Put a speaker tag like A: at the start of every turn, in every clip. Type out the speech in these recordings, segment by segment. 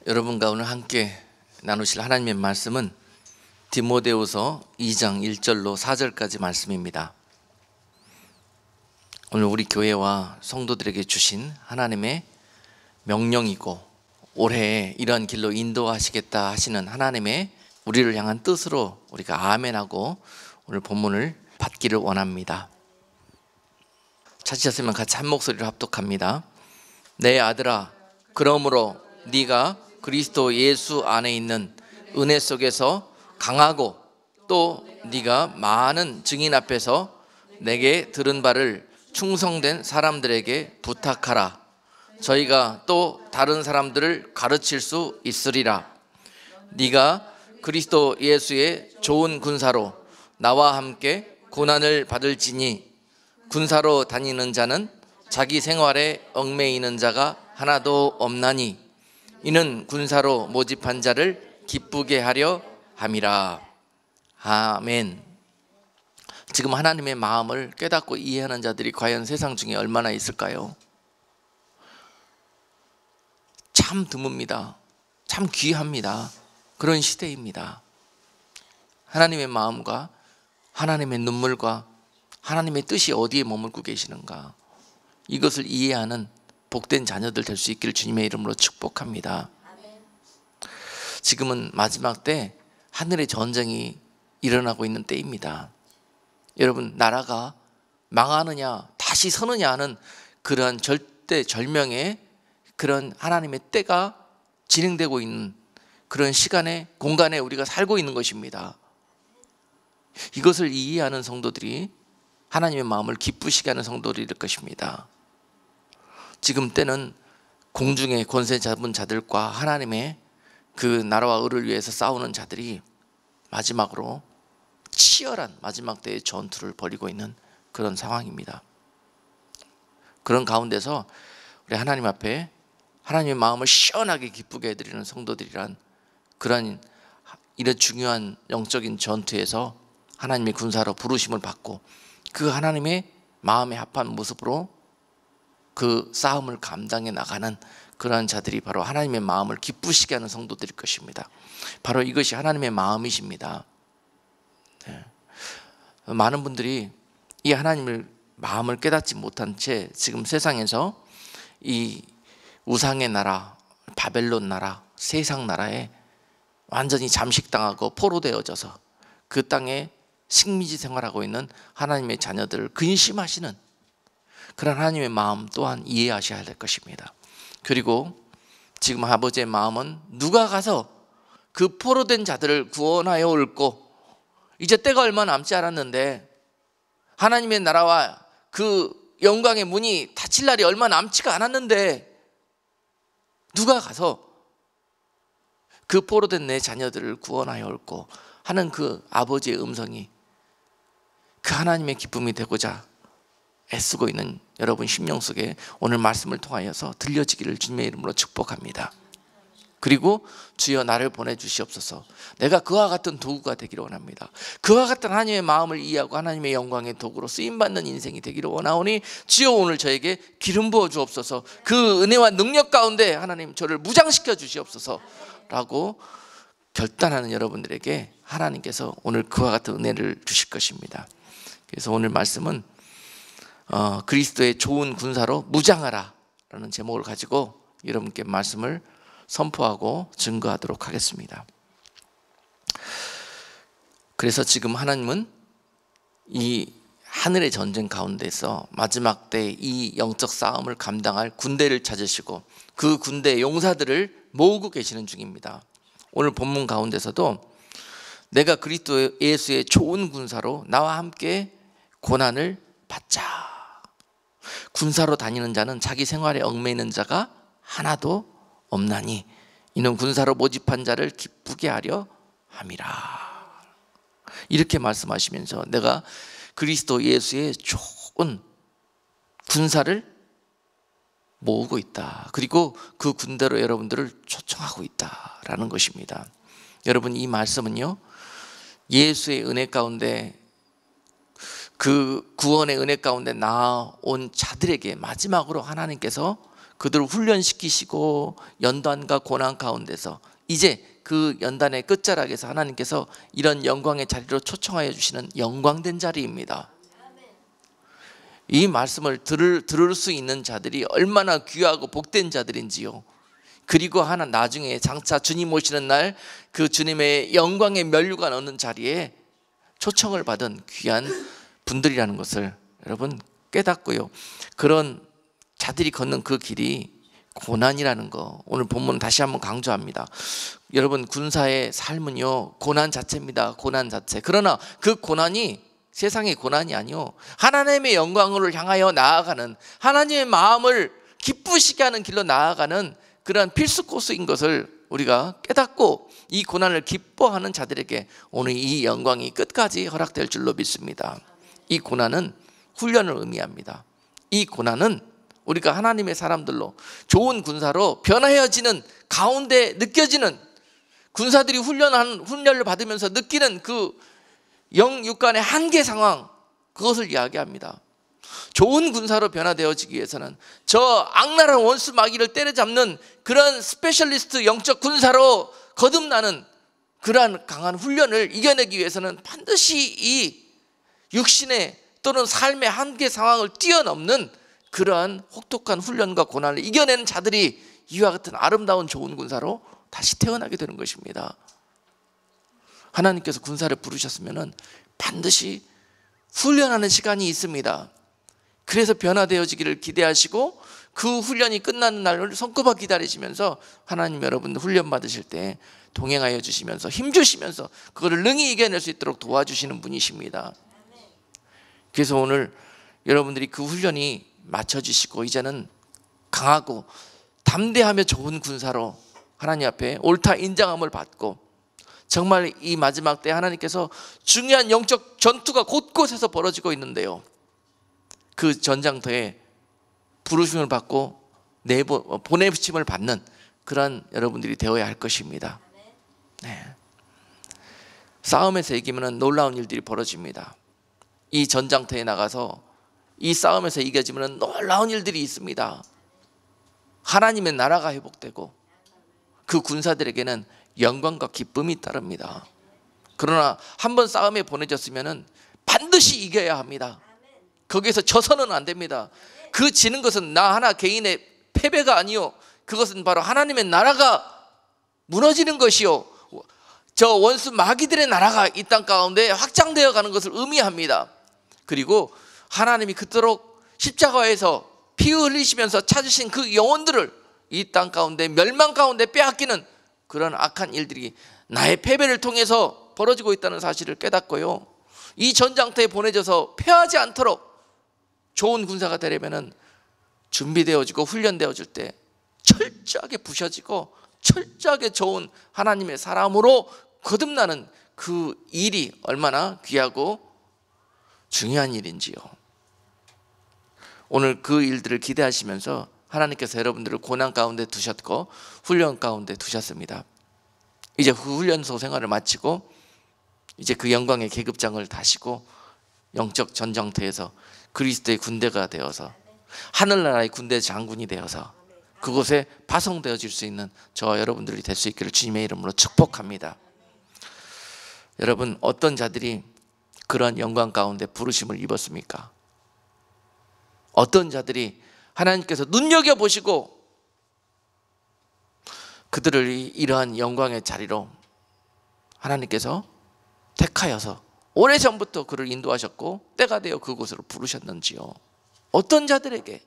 A: 여러분과 오늘 함께 나누실 하나님의 말씀은 디모데후서 2장 1절로 4절까지 말씀입니다. 오늘 우리 교회와 성도들에게 주신 하나님의 명령이고 올해 이러한 길로 인도하시겠다 하시는 하나님의 우리를 향한 뜻으로 우리가 아멘하고 오늘 본문을 받기를 원합니다. 찾으셨으면 같이 한 목소리로 합독합니다. 내 아들아, 그러므로 네가 그리스도 예수 안에 있는 은혜 속에서 강하고 또 네가 많은 증인 앞에서 내게 들은 바를 충성된 사람들에게 부탁하라. 저희가 또 다른 사람들을 가르칠 수 있으리라. 네가 그리스도 예수의 좋은 군사로 나와 함께 고난을 받을지니 군사로 다니는 자는 자기 생활에 얽매이는 자가 하나도 없나니 이는 군사로 모집한 자를 기쁘게 하려 함이라. 아멘. 지금 하나님의 마음을 깨닫고 이해하는 자들이 과연 세상 중에 얼마나 있을까요? 참 드뭅니다. 참 귀합니다. 그런 시대입니다. 하나님의 마음과 하나님의 눈물과 하나님의 뜻이 어디에 머물고 계시는가, 이것을 이해하는 복된 자녀들 될 수 있기를 주님의 이름으로 축복합니다. 지금은 마지막 때 하늘의 전쟁이 일어나고 있는 때입니다. 여러분, 나라가 망하느냐 다시 서느냐 하는 그러한 절대절명의 그런 하나님의 때가 진행되고 있는 그런 시간에 공간에 우리가 살고 있는 것입니다. 이것을 이해하는 성도들이 하나님의 마음을 기쁘시게 하는 성도들이 될 것입니다. 지금 때는 공중의 권세 잡은 자들과 하나님의 그 나라와 의를 위해서 싸우는 자들이 마지막으로 치열한 마지막 때의 전투를 벌이고 있는 그런 상황입니다. 그런 가운데서 우리 하나님 앞에 하나님의 마음을 시원하게 기쁘게 해드리는 성도들이란 그런 이런 중요한 영적인 전투에서 하나님의 군사로 부르심을 받고 그 하나님의 마음에 합한 모습으로 그 싸움을 감당해 나가는 그러한 자들이 바로 하나님의 마음을 기쁘시게 하는 성도들일 것입니다. 바로 이것이 하나님의 마음이십니다. 많은 분들이 이 하나님의 마음을 깨닫지 못한 채 지금 세상에서 이 우상의 나라, 바벨론 나라, 세상 나라에 완전히 잠식당하고 포로되어져서 그 땅에 식민지 생활하고 있는 하나님의 자녀들을 근심하시는 그런 하나님의 마음 또한 이해하셔야 될 것입니다. 그리고 지금 아버지의 마음은 누가 가서 그 포로된 자들을 구원하여 올고, 이제 때가 얼마 남지 않았는데 하나님의 나라와 그 영광의 문이 닫힐 날이 얼마 남지가 않았는데 누가 가서 그 포로된 내 자녀들을 구원하여 올고 하는 그 아버지의 음성이 그 하나님의 기쁨이 되고자 애쓰고 있는 여러분 심령 속에 오늘 말씀을 통하여서 들려지기를 주님의 이름으로 축복합니다. 그리고 주여 나를 보내주시옵소서. 내가 그와 같은 도구가 되기를 원합니다. 그와 같은 하나님의 마음을 이해하고 하나님의 영광의 도구로 쓰임받는 인생이 되기를 원하오니 주여 오늘 저에게 기름 부어 주옵소서. 그 은혜와 능력 가운데 하나님 저를 무장시켜 주시옵소서 라고 결단하는 여러분들에게 하나님께서 오늘 그와 같은 은혜를 주실 것입니다. 그래서 오늘 말씀은 그리스도의 좋은 군사로 무장하라 라는 제목을 가지고 여러분께 말씀을 선포하고 증거하도록 하겠습니다. 그래서 지금 하나님은 이 하늘의 전쟁 가운데서 마지막 때 이 영적 싸움을 감당할 군대를 찾으시고 그 군대의 용사들을 모으고 계시는 중입니다. 오늘 본문 가운데서도 내가 그리스도 예수의 좋은 군사로 나와 함께 고난을 받자. 군사로 다니는 자는 자기 생활에 얽매이는 자가 하나도 없나니 이는 군사로 모집한 자를 기쁘게 하려 함이라. 이렇게 말씀하시면서 내가 그리스도 예수의 좋은 군사를 모으고 있다. 그리고 그 군대로 여러분들을 초청하고 있다라는 것입니다. 여러분, 이 말씀은요, 예수의 은혜 가운데 그 구원의 은혜 가운데 나온 자들에게 마지막으로 하나님께서 그들을 훈련시키시고 연단과 고난 가운데서 이제 그 연단의 끝자락에서 하나님께서 이런 영광의 자리로 초청하여 주시는 영광된 자리입니다. 이 말씀을 들을 수 있는 자들이 얼마나 귀하고 복된 자들인지요. 그리고 나중에 장차 주님 오시는 날 그 주님의 영광의 면류관 얻는 자리에 초청을 받은 귀한 분들이라는 것을 여러분 깨닫고요. 그런 자들이 걷는 그 길이 고난이라는 거 오늘 본문 다시 한번 강조합니다. 여러분 군사의 삶은요 고난 자체입니다. 고난 자체. 그러나 그 고난이 세상의 고난이 아니요 하나님의 영광을 향하여 나아가는, 하나님의 마음을 기쁘시게 하는 길로 나아가는 그러한 필수 코스인 것을 우리가 깨닫고 이 고난을 기뻐하는 자들에게 오늘 이 영광이 끝까지 허락될 줄로 믿습니다. 이 고난은 훈련을 의미합니다. 이 고난은 우리가 하나님의 사람들로 좋은 군사로 변화해지는 가운데 느껴지는, 군사들이 훈련을 받으면서 느끼는 그 영육간의 한계 상황, 그것을 이야기합니다. 좋은 군사로 변화되어지기 위해서는 저 악랄한 원수 마귀를 때려잡는 그런 스페셜리스트 영적 군사로 거듭나는 그러한 강한 훈련을 이겨내기 위해서는 반드시 이 육신의 또는 삶의 한계 상황을 뛰어넘는 그러한 혹독한 훈련과 고난을 이겨내는 자들이 이와 같은 아름다운 좋은 군사로 다시 태어나게 되는 것입니다. 하나님께서 군사를 부르셨으면 반드시 훈련하는 시간이 있습니다. 그래서 변화되어지기를 기대하시고 그 훈련이 끝나는 날을 손꼽아 기다리시면서 하나님 여러분 훈련 받으실 때 동행하여 주시면서 힘주시면서 그거를 능히 이겨낼 수 있도록 도와주시는 분이십니다. 그래서 오늘 여러분들이 그 훈련이 맞춰지시고 이제는 강하고 담대하며 좋은 군사로 하나님 앞에 옳다 인정함을 받고 정말 이 마지막 때 하나님께서 중요한 영적 전투가 곳곳에서 벌어지고 있는데요, 그 전장터에 부르심을 받고 보내심을 받는 그런 여러분들이 되어야 할 것입니다. 네. 싸움에서 이기면 놀라운 일들이 벌어집니다. 이 전장터에 나가서 이 싸움에서 이겨지면 놀라운 일들이 있습니다. 하나님의 나라가 회복되고 그 군사들에게는 영광과 기쁨이 따릅니다. 그러나 한번 싸움에 보내졌으면 반드시 이겨야 합니다. 거기에서 져서는 안 됩니다. 그 지는 것은 나 하나 개인의 패배가 아니요, 그것은 바로 하나님의 나라가 무너지는 것이요, 저 원수 마귀들의 나라가 이 땅 가운데 확장되어 가는 것을 의미합니다. 그리고 하나님이 그토록 십자가에서 피 흘리시면서 찾으신 그 영혼들을 이 땅 가운데 멸망 가운데 빼앗기는 그런 악한 일들이 나의 패배를 통해서 벌어지고 있다는 사실을 깨닫고요, 이 전장터에 보내져서 패하지 않도록 좋은 군사가 되려면 준비되어지고 훈련되어질 때 철저하게 부셔지고 철저하게 좋은 하나님의 사람으로 거듭나는 그 일이 얼마나 귀하고 중요한 일인지요. 오늘 그 일들을 기대하시면서 하나님께서 여러분들을 고난 가운데 두셨고 훈련 가운데 두셨습니다. 이제 그 훈련소 생활을 마치고 이제 그 영광의 계급장을 다시고 영적 전장터에서 그리스도의 군대가 되어서 하늘나라의 군대 장군이 되어서 그곳에 파송되어질 수 있는 저와 여러분들이 될 수 있기를 주님의 이름으로 축복합니다. 여러분, 어떤 자들이 그러한 영광 가운데 부르심을 입었습니까? 어떤 자들이 하나님께서 눈여겨보시고 그들을 이러한 영광의 자리로 하나님께서 택하여서 오래전부터 그를 인도하셨고 때가 되어 그곳으로 부르셨는지요? 어떤 자들에게?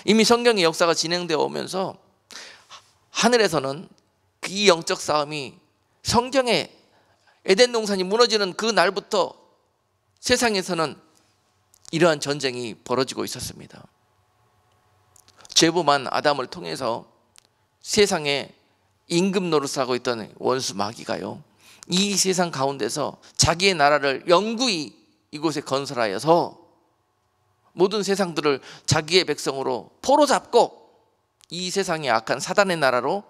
A: 이미 성경의 역사가 진행되어 오면서 하늘에서는 이 영적 싸움이, 성경의 에덴 동산이 무너지는 그 날부터 세상에서는 이러한 전쟁이 벌어지고 있었습니다. 죄범한 아담을 통해서 세상에 임금 노릇을 하고 있던 원수 마귀가요, 이 세상 가운데서 자기의 나라를 영구히 이곳에 건설하여서 모든 세상들을 자기의 백성으로 포로잡고 이 세상의 악한 사단의 나라로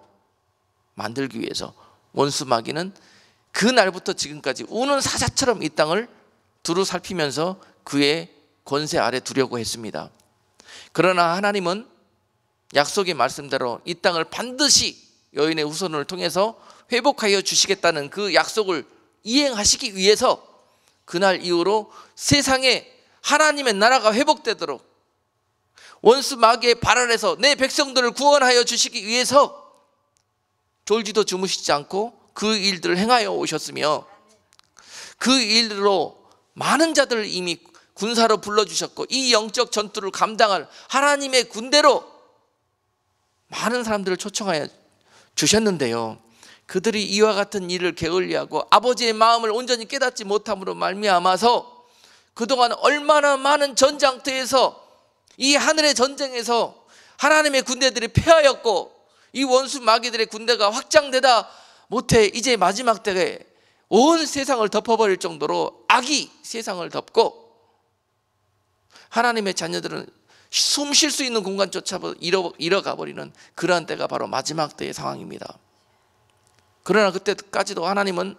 A: 만들기 위해서 원수 마귀는 그 날부터 지금까지 우는 사자처럼 이 땅을 두루 살피면서 그의 권세 아래 두려고 했습니다. 그러나 하나님은 약속의 말씀대로 이 땅을 반드시 여인의 후손을 통해서 회복하여 주시겠다는 그 약속을 이행하시기 위해서 그날 이후로 세상에 하나님의 나라가 회복되도록 원수 마귀의 발 아래서 내 백성들을 구원하여 주시기 위해서 졸지도 주무시지 않고 그 일들을 행하여 오셨으며 그 일로 많은 자들을 이미 군사로 불러주셨고 이 영적 전투를 감당할 하나님의 군대로 많은 사람들을 초청하여 주셨는데요, 그들이 이와 같은 일을 게을리하고 아버지의 마음을 온전히 깨닫지 못함으로 말미암아서 그동안 얼마나 많은 전장터에서 이 하늘의 전쟁에서 하나님의 군대들이 패하였고 이 원수 마귀들의 군대가 확장되다 못해 이제 마지막 때에 온 세상을 덮어버릴 정도로 악이 세상을 덮고 하나님의 자녀들은 숨 쉴 수 있는 공간조차 잃어가 버리는 그러한 때가 바로 마지막 때의 상황입니다. 그러나 그때까지도 하나님은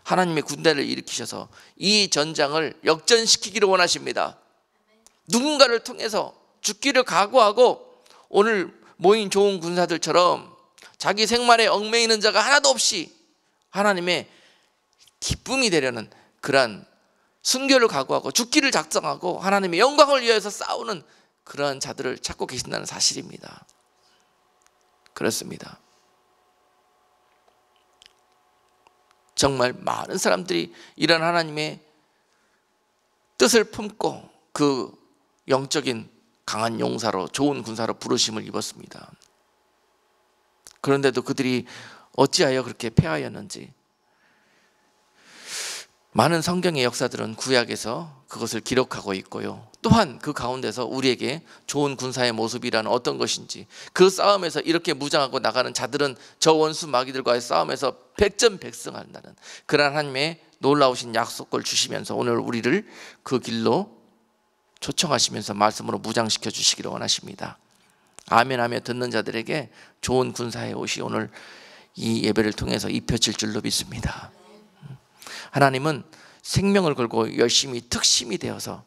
A: 하나님의 군대를 일으키셔서 이 전장을 역전시키기를 원하십니다. 누군가를 통해서 죽기를 각오하고 오늘 모인 좋은 군사들처럼 자기 생활에 얽매이는 자가 하나도 없이 하나님의 기쁨이 되려는 그러한 순교를 각오하고 죽기를 작정하고 하나님의 영광을 위해서 싸우는 그러한 자들을 찾고 계신다는 사실입니다. 그렇습니다. 정말 많은 사람들이 이런 하나님의 뜻을 품고 그 영적인 강한 용사로 좋은 군사로 부르심을 입었습니다. 그런데도 그들이 어찌하여 그렇게 패하였는지 많은 성경의 역사들은 구약에서 그것을 기록하고 있고요, 또한 그 가운데서 우리에게 좋은 군사의 모습이란 어떤 것인지, 그 싸움에서 이렇게 무장하고 나가는 자들은 저 원수 마귀들과의 싸움에서 백전백승한다는 그러한 하나님의 놀라우신 약속을 주시면서 오늘 우리를 그 길로 초청하시면서 말씀으로 무장시켜 주시기를 원하십니다. 아멘 하며 듣는 자들에게 좋은 군사의 옷이 오늘 이 예배를 통해서 입혀질 줄로 믿습니다. 하나님은 생명을 걸고 열심히 특심이 되어서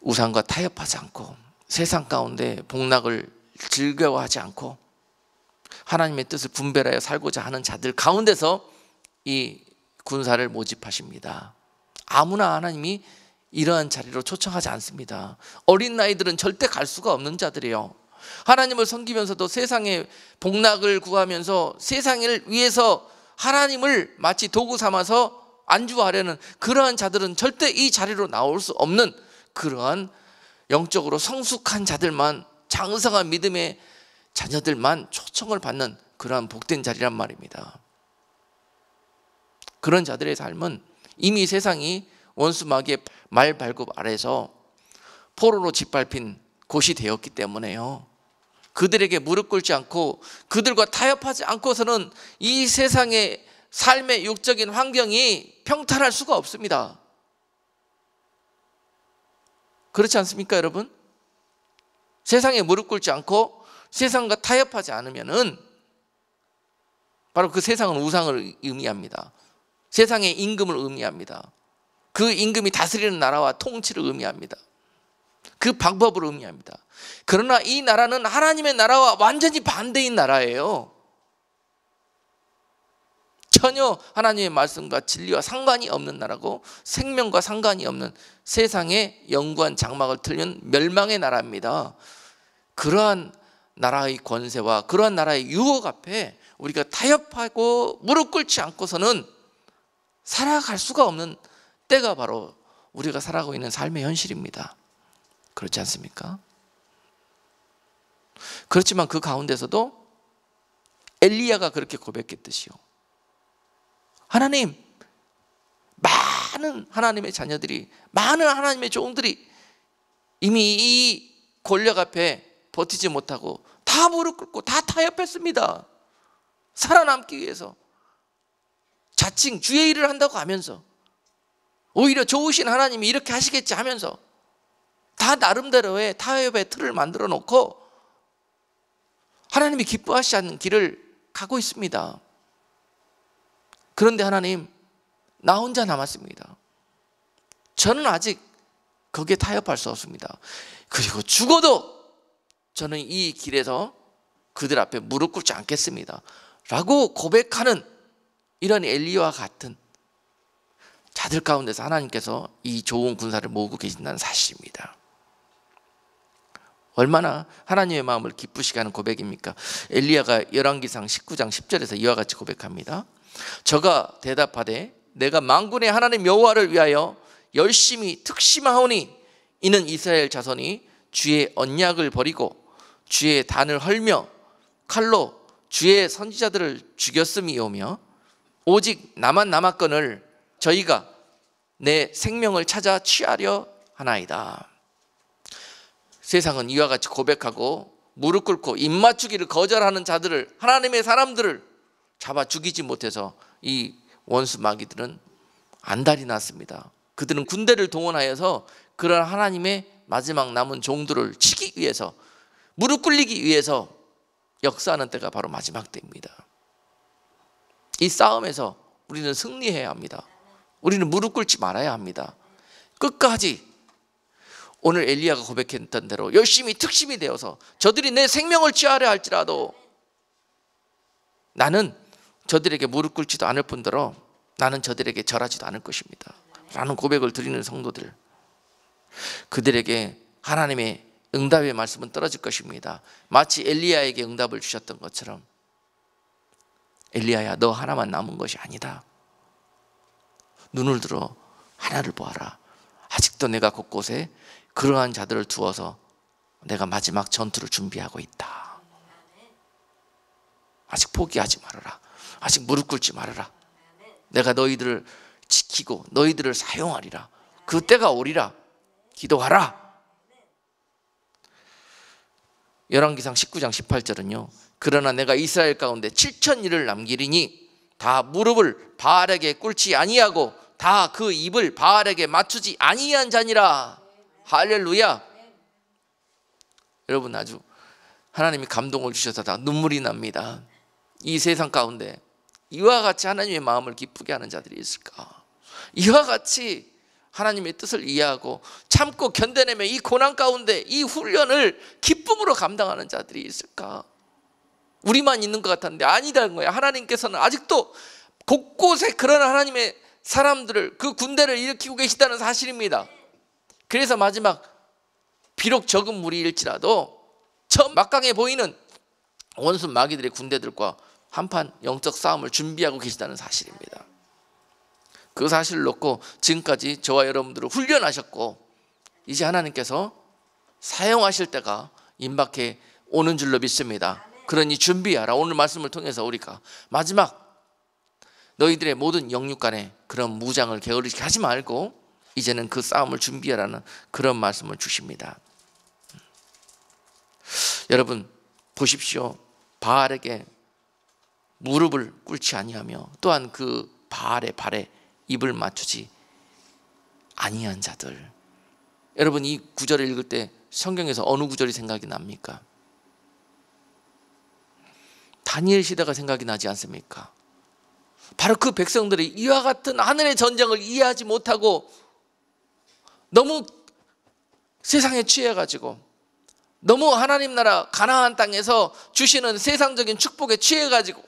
A: 우상과 타협하지 않고 세상 가운데 복락을 즐거워하지 않고 하나님의 뜻을 분별하여 살고자 하는 자들 가운데서 이 군사를 모집하십니다. 아무나 하나님이 이러한 자리로 초청하지 않습니다. 어린 나이들은 절대 갈 수가 없는 자들이에요. 하나님을 섬기면서도 세상의 복락을 구하면서 세상을 위해서 하나님을 마치 도구 삼아서 안주하려는 그러한 자들은 절대 이 자리로 나올 수 없는 그러한 영적으로 성숙한 자들만, 장성한 믿음의 자녀들만 초청을 받는 그러한 복된 자리란 말입니다. 그런 자들의 삶은 이미 세상이 원수 마귀의 말발굽 아래서 포로로 짓밟힌 곳이 되었기 때문에요, 그들에게 무릎 꿇지 않고 그들과 타협하지 않고서는 이 세상의 삶의 육적인 환경이 평탄할 수가 없습니다. 그렇지 않습니까, 여러분? 세상에 무릎 꿇지 않고 세상과 타협하지 않으면은 바로 그 세상은 우상을 의미합니다. 세상의 임금을 의미합니다. 그 임금이 다스리는 나라와 통치를 의미합니다. 그 방법을 의미합니다. 그러나 이 나라는 하나님의 나라와 완전히 반대인 나라예요. 전혀 하나님의 말씀과 진리와 상관이 없는 나라고 생명과 상관이 없는 세상의 영구한 장막을 틀는 멸망의 나라입니다. 그러한 나라의 권세와 그러한 나라의 유혹 앞에 우리가 타협하고 무릎 꿇지 않고서는 살아갈 수가 없는 때가 바로 우리가 살아가고 있는 삶의 현실입니다. 그렇지 않습니까? 그렇지만 그 가운데서도 엘리야가 그렇게 고백했듯이요, 하나님, 많은 하나님의 자녀들이, 많은 하나님의 종들이 이미 이 권력 앞에 버티지 못하고 다 무릎 꿇고 다 타협했습니다. 살아남기 위해서 자칭 주의 일을 한다고 하면서 오히려 좋으신 하나님이 이렇게 하시겠지 하면서 다 나름대로의 타협의 틀을 만들어 놓고 하나님이 기뻐하시지 않는 길을 가고 있습니다. 그런데 하나님, 나 혼자 남았습니다. 저는 아직 거기에 타협할 수 없습니다. 그리고 죽어도 저는 이 길에서 그들 앞에 무릎 꿇지 않겠습니다 라고 고백하는 이런 엘리야와 같은 자들 가운데서 하나님께서 이 좋은 군사를 모으고 계신다는 사실입니다. 얼마나 하나님의 마음을 기쁘시게 하는 고백입니까? 엘리야가 열왕기상 19장 10절에서 이와 같이 고백합니다. 저가 대답하되 내가 만군의 하나님 여호와를 위하여 열심히 특심하오니 이는 이스라엘 자손이 주의 언약을 버리고 주의 단을 헐며 칼로 주의 선지자들을 죽였음이오며 오직 나만 남았거늘 저희가 내 생명을 찾아 취하려 하나이다. 세상은 이와 같이 고백하고 무릎 꿇고 입맞추기를 거절하는 자들을, 하나님의 사람들을 잡아 죽이지 못해서 이 원수 마귀들은 안달이 났습니다. 그들은 군대를 동원하여서 그런 하나님의 마지막 남은 종들을 치기 위해서, 무릎 꿇리기 위해서 역사하는 때가 바로 마지막 때입니다. 이 싸움에서 우리는 승리해야 합니다. 우리는 무릎 꿇지 말아야 합니다. 끝까지 오늘 엘리야가 고백했던 대로 열심히 특심이 되어서 저들이 내 생명을 취하려 할지라도 나는 저들에게 무릎 꿇지도 않을 뿐더러 나는 저들에게 절하지도 않을 것입니다 라는 고백을 드리는 성도들, 그들에게 하나님의 응답의 말씀은 떨어질 것입니다. 마치 엘리야에게 응답을 주셨던 것처럼 엘리야야 너 하나만 남은 것이 아니다. 눈을 들어 하나를 보아라. 아직도 내가 곳곳에 그러한 자들을 두어서 내가 마지막 전투를 준비하고 있다. 아직 포기하지 말아라. 아직 무릎 꿇지 말아라. 내가 너희들을 지키고 너희들을 사용하리라. 그 때가 오리라. 기도하라. 열왕기상 19장 18절은요 그러나 내가 이스라엘 가운데 7,000일을 남기리니 다 무릎을 바알에게 꿇지 아니하고 다 그 입을 바알에게 맞추지 아니한 자니라. 할렐루야. 여러분 아주 하나님이 감동을 주셔서 다 눈물이 납니다. 이 세상 가운데 이와 같이 하나님의 마음을 기쁘게 하는 자들이 있을까? 이와 같이 하나님의 뜻을 이해하고 참고 견뎌내며 이 고난 가운데 이 훈련을 기쁨으로 감당하는 자들이 있을까? 우리만 있는 것 같았는데 아니다는 거야. 하나님께서는 아직도 곳곳에 그런 하나님의 사람들을, 그 군대를 일으키고 계시다는 사실입니다. 그래서 마지막 비록 적은 무리일지라도 저 막강해 보이는 원수 마귀들의 군대들과 한판 영적 싸움을 준비하고 계시다는 사실입니다. 그 사실을 놓고 지금까지 저와 여러분들을 훈련하셨고 이제 하나님께서 사용하실 때가 임박해 오는 줄로 믿습니다. 그러니 준비하라. 오늘 말씀을 통해서 우리가 마지막 너희들의 모든 영육 간에 그런 무장을 게으르게 하지 말고 이제는 그 싸움을 준비하라는 그런 말씀을 주십니다. 여러분 보십시오. 바알에게 무릎을 꿇지 아니하며 또한 그 바알의 발에 입을 맞추지 아니한 자들. 여러분 이 구절을 읽을 때 성경에서 어느 구절이 생각이 납니까? 다니엘 시대가 생각이 나지 않습니까? 바로 그 백성들이 이와 같은 하늘의 전쟁을 이해하지 못하고 너무 세상에 취해가지고 너무 하나님 나라 가나안 땅에서 주시는 세상적인 축복에 취해가지고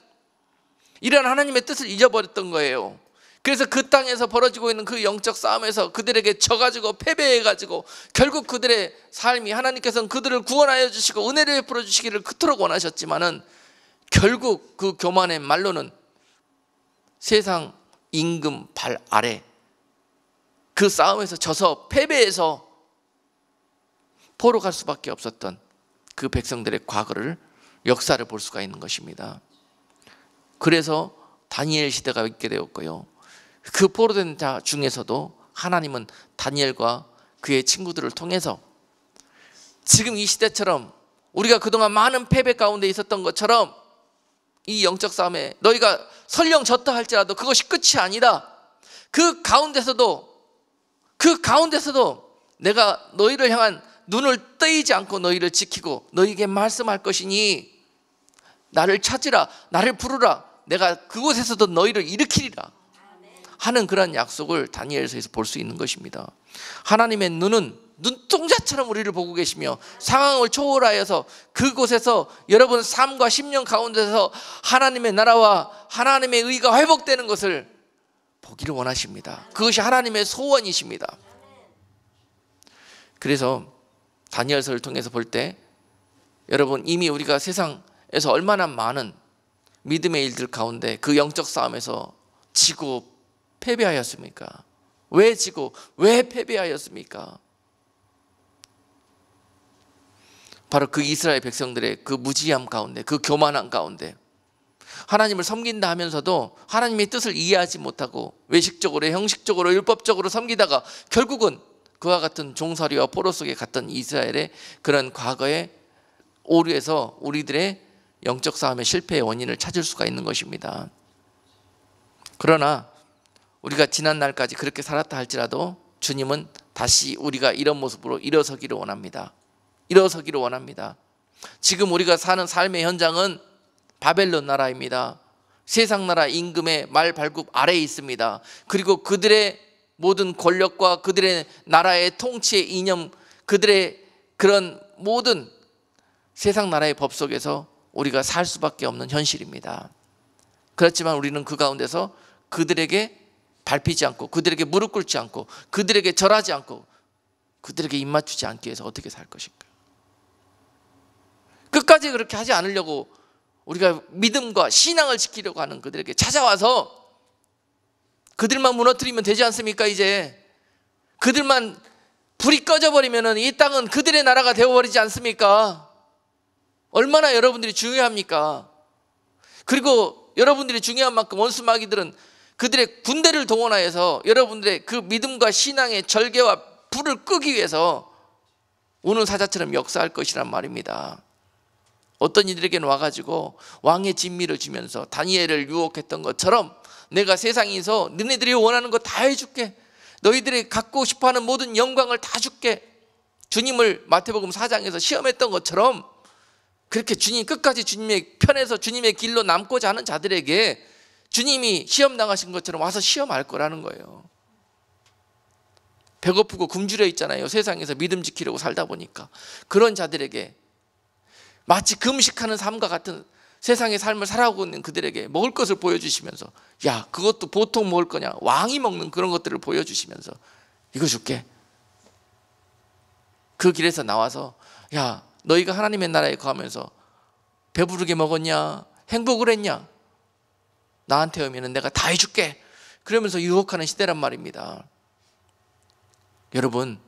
A: 이런 하나님의 뜻을 잊어버렸던 거예요. 그래서 그 땅에서 벌어지고 있는 그 영적 싸움에서 그들에게 져가지고 패배해가지고 결국 그들의 삶이, 하나님께서는 그들을 구원하여 주시고 은혜를 베풀어 주시기를 그토록 원하셨지만은 결국 그 교만의 말로는 세상 임금 발 아래 그 싸움에서 져서 패배해서 포로 갈 수밖에 없었던 그 백성들의 과거를, 역사를 볼 수가 있는 것입니다. 그래서 다니엘 시대가 있게 되었고요, 그 포로된 자 중에서도 하나님은 다니엘과 그의 친구들을 통해서 지금 이 시대처럼 우리가 그동안 많은 패배 가운데 있었던 것처럼 이 영적 싸움에 너희가 설령 졌다 할지라도 그것이 끝이 아니다. 그 가운데서도 내가 너희를 향한 눈을 떼이지 않고 너희를 지키고 너희에게 말씀할 것이니 나를 찾으라, 나를 부르라, 내가 그곳에서도 너희를 일으키리라 하는 그런 약속을 다니엘서에서 볼 수 있는 것입니다. 하나님의 눈은 눈동자처럼 우리를 보고 계시며 상황을 초월하여서 그곳에서 여러분 삶과 심령 가운데서 하나님의 나라와 하나님의 의가 회복되는 것을 보기를 원하십니다. 그것이 하나님의 소원이십니다. 그래서 다니엘서를 통해서 볼 때 여러분 이미 우리가 세상에서 얼마나 많은 믿음의 일들 가운데 그 영적 싸움에서 지고 패배하였습니까? 왜 지고 왜 패배하였습니까? 바로 그 이스라엘 백성들의 그 무지함 가운데, 그 교만함 가운데 하나님을 섬긴다 하면서도 하나님의 뜻을 이해하지 못하고 외식적으로 형식적으로 율법적으로 섬기다가 결국은 그와 같은 종살이와 포로 속에 갔던 이스라엘의 그런 과거의 오류에서 우리들의 영적 싸움의 실패의 원인을 찾을 수가 있는 것입니다. 그러나 우리가 지난날까지 그렇게 살았다 할지라도 주님은 다시 우리가 이런 모습으로 일어서기를 원합니다. 일어서기를 원합니다. 지금 우리가 사는 삶의 현장은 바벨론 나라입니다. 세상 나라 임금의 말발굽 아래에 있습니다. 그리고 그들의 모든 권력과 그들의 나라의 통치의 이념, 그들의 그런 모든 세상 나라의 법 속에서 우리가 살 수밖에 없는 현실입니다. 그렇지만 우리는 그 가운데서 그들에게 밟히지 않고 그들에게 무릎 꿇지 않고 그들에게 절하지 않고 그들에게 입맞추지 않기 위해서 어떻게 살 것인가? 끝까지 그렇게 하지 않으려고 우리가 믿음과 신앙을 지키려고 하는 그들에게 찾아와서 그들만 무너뜨리면 되지 않습니까? 이제 그들만 불이 꺼져버리면 이 땅은 그들의 나라가 되어버리지 않습니까? 얼마나 여러분들이 중요합니까? 그리고 여러분들이 중요한 만큼 원수 마귀들은 그들의 군대를 동원하여서 여러분들의 그 믿음과 신앙의 절개와 불을 끄기 위해서 우는 사자처럼 역사할 것이란 말입니다. 어떤 이들에게는 와가지고 왕의 진미를 주면서 다니엘을 유혹했던 것처럼 내가 세상에서 너희들이 원하는 거 다 해줄게, 너희들이 갖고 싶어하는 모든 영광을 다 줄게, 주님을 마태복음 4장에서 시험했던 것처럼 그렇게 주님 끝까지 주님의 편에서 주님의 길로 남고자 하는 자들에게 주님이 시험 당하신 것처럼 와서 시험할 거라는 거예요. 배고프고 굶주려 있잖아요. 세상에서 믿음 지키려고 살다 보니까 그런 자들에게 마치 금식하는 삶과 같은 세상의 삶을 살아가고 있는 그들에게 먹을 것을 보여주시면서 야, 그것도 보통 먹을 거냐, 왕이 먹는 그런 것들을 보여주시면서 이거 줄게. 그 길에서 나와서 야, 너희가 하나님의 나라에 거하면서 배부르게 먹었냐, 행복을 했냐, 나한테 오면 내가 다 해줄게, 그러면서 유혹하는 시대란 말입니다. 여러분,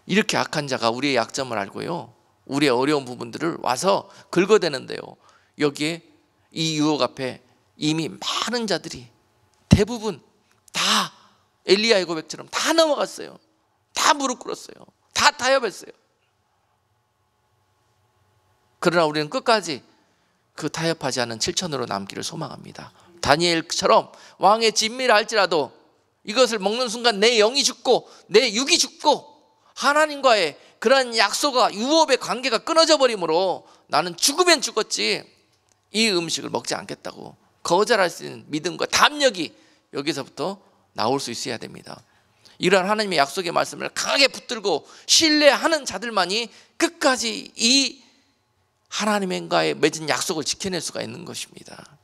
A: 이렇게 악한 자가 우리의 약점을 알고요, 우리의 어려운 부분들을 와서 긁어대는데요, 여기에 이 유혹 앞에 이미 많은 자들이 대부분 다 엘리야의 고백처럼 다 넘어갔어요. 다 무릎 꿇었어요. 다 타협했어요. 그러나 우리는 끝까지 그 타협하지 않은 7천으로 남기를 소망합니다. 다니엘처럼 왕의 진미를 알지라도 이것을 먹는 순간 내 영이 죽고 내 육이 죽고 하나님과의 그런 약속과 유업의 관계가 끊어져 버리므로 나는 죽으면 죽었지 이 음식을 먹지 않겠다고 거절할 수 있는 믿음과 담력이 여기서부터 나올 수 있어야 됩니다. 이러한 하나님의 약속의 말씀을 강하게 붙들고 신뢰하는 자들만이 끝까지 이 하나님과의 맺은 약속을 지켜낼 수가 있는 것입니다.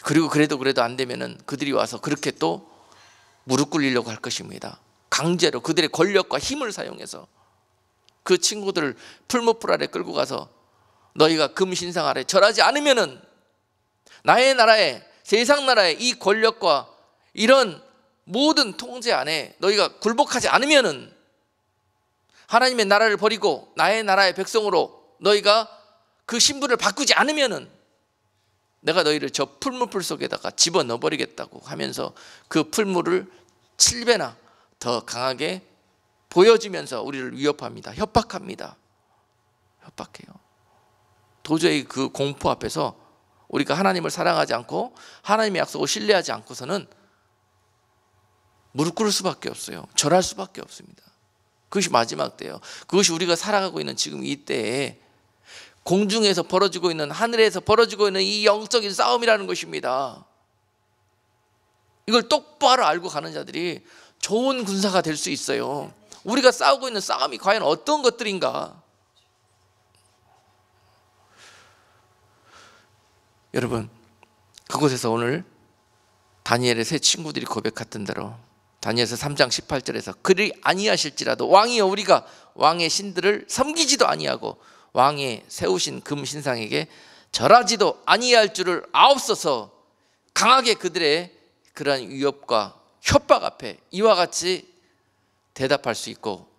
A: 그리고 그래도 안 되면은 그들이 와서 그렇게 또 무릎 꿇리려고 할 것입니다. 강제로 그들의 권력과 힘을 사용해서 그 친구들을 풀무풀 아래 끌고 가서 너희가 금신상 아래 절하지 않으면은 나의 나라에, 세상 나라의 이 권력과 이런 모든 통제 안에 너희가 굴복하지 않으면은, 하나님의 나라를 버리고 나의 나라의 백성으로 너희가 그 신분을 바꾸지 않으면은 내가 너희를 저 풀무풀 속에다가 집어넣어 버리겠다고 하면서 그 풀물을 7배나 더 강하게 보여주면서 우리를 위협합니다. 협박합니다. 협박해요. 도저히 그 공포 앞에서 우리가 하나님을 사랑하지 않고 하나님의 약속을 신뢰하지 않고서는 무릎 꿇을 수밖에 없어요. 절할 수밖에 없습니다. 그것이 마지막 때예요. 그것이 우리가 살아가고 있는 지금 이 때에 공중에서 벌어지고 있는, 하늘에서 벌어지고 있는 이 영적인 싸움이라는 것입니다. 이걸 똑바로 알고 가는 자들이 좋은 군사가 될 수 있어요. 우리가 싸우고 있는 싸움이 과연 어떤 것들인가? 여러분, 그곳에서 오늘 다니엘의 세 친구들이 고백했던 대로 다니엘서 3장 18절에서 그리 아니하실지라도 왕이여 우리가 왕의 신들을 섬기지도 아니하고 왕의 세우신 금 신상에게 절하지도 아니할 줄을 아옵소서. 강하게 그들의 그러한 위협과 협박 앞에 이와 같이 대답할 수 있고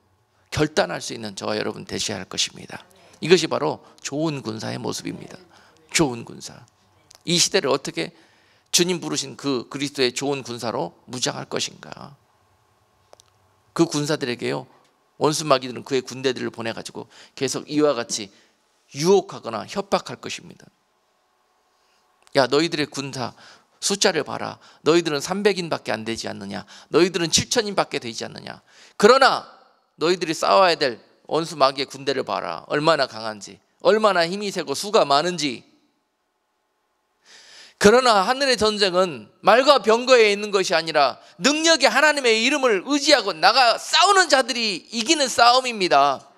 A: 결단할 수 있는 저와 여러분 되셔야 할 것입니다. 이것이 바로 좋은 군사의 모습입니다. 좋은 군사. 이 시대를 어떻게 주님 부르신 그 그리스도의 좋은 군사로 무장할 것인가? 그 군사들에게요, 원수 마귀들은 그의 군대들을 보내가지고 계속 이와 같이 유혹하거나 협박할 것입니다. 야, 너희들의 군사 숫자를 봐라. 너희들은 300인밖에 안 되지 않느냐? 너희들은 7,000인밖에 되지 않느냐? 그러나 너희들이 싸워야 될 원수 마귀의 군대를 봐라. 얼마나 강한지, 얼마나 힘이 세고 수가 많은지. 그러나 하늘의 전쟁은 말과 병거에 있는 것이 아니라 능력이 하나님의 이름을 의지하고 나가 싸우는 자들이 이기는 싸움입니다.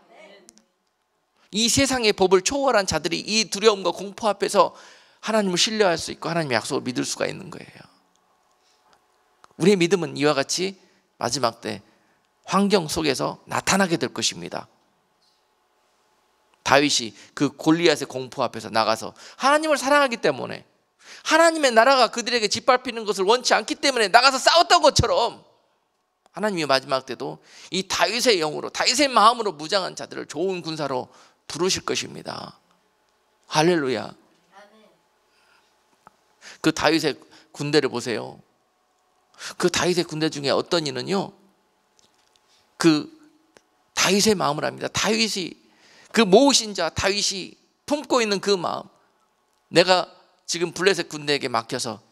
A: 이 세상의 법을 초월한 자들이 이 두려움과 공포 앞에서 하나님을 신뢰할 수 있고 하나님의 약속을 믿을 수가 있는 거예요. 우리의 믿음은 이와 같이 마지막 때 환경 속에서 나타나게 될 것입니다. 다윗이 그 골리앗의 공포 앞에서 나가서 하나님을 사랑하기 때문에, 하나님의 나라가 그들에게 짓밟히는 것을 원치 않기 때문에 나가서 싸웠던 것처럼 하나님이 마지막 때도 이 다윗의 영으로, 다윗의 마음으로 무장한 자들을 좋은 군사로 부르실 것입니다. 할렐루야. 그 다윗의 군대를 보세요. 그 다윗의 군대 중에 어떤 이는요, 그 다윗의 마음을 합니다. 다윗이, 그 모으신 자 다윗이 품고 있는 그 마음, 내가 지금 블레셋 군대에게 맡겨서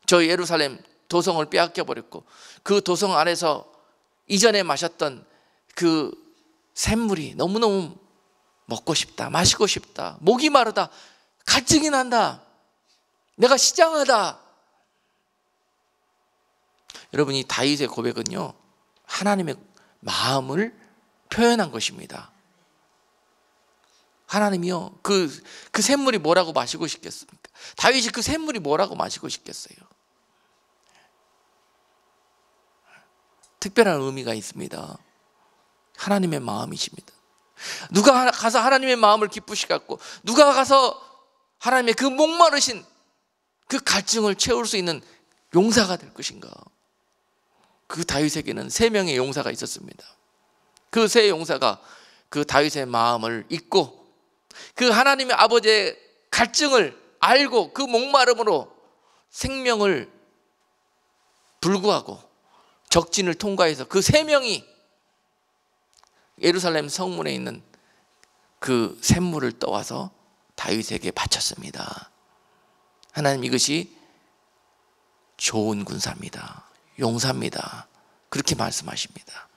A: 저 예루살렘 도성을 빼앗겨 버렸고 그 도성 안에서 이전에 마셨던 그 샘물이 너무너무 먹고 싶다, 마시고 싶다, 목이 마르다, 갈증이 난다, 내가 시장하다. 여러분, 이 다윗의 고백은요, 하나님의 마음을 표현한 것입니다. 하나님이요, 그 샘물이 뭐라고 마시고 싶겠습니까? 다윗이 그 샘물이 뭐라고 마시고 싶겠어요? 특별한 의미가 있습니다. 하나님의 마음이십니다. 누가 가서 하나님의 마음을 기쁘시게 갖고, 누가 가서 하나님의 그 목마르신 그 갈증을 채울 수 있는 용사가 될 것인가? 그 다윗에게는 3명의 용사가 있었습니다. 그 세 용사가 그 다윗의 마음을 잊고 그 하나님의 아버지의 갈증을 알고 그 목마름으로 생명을 불구하고 적진을 통과해서 그 3명이 예루살렘 성문에 있는 그 샘물을 떠와서 다윗에게 바쳤습니다. 하나님, 이것이 좋은 군사입니다. 용사입니다. 그렇게 말씀하십니다.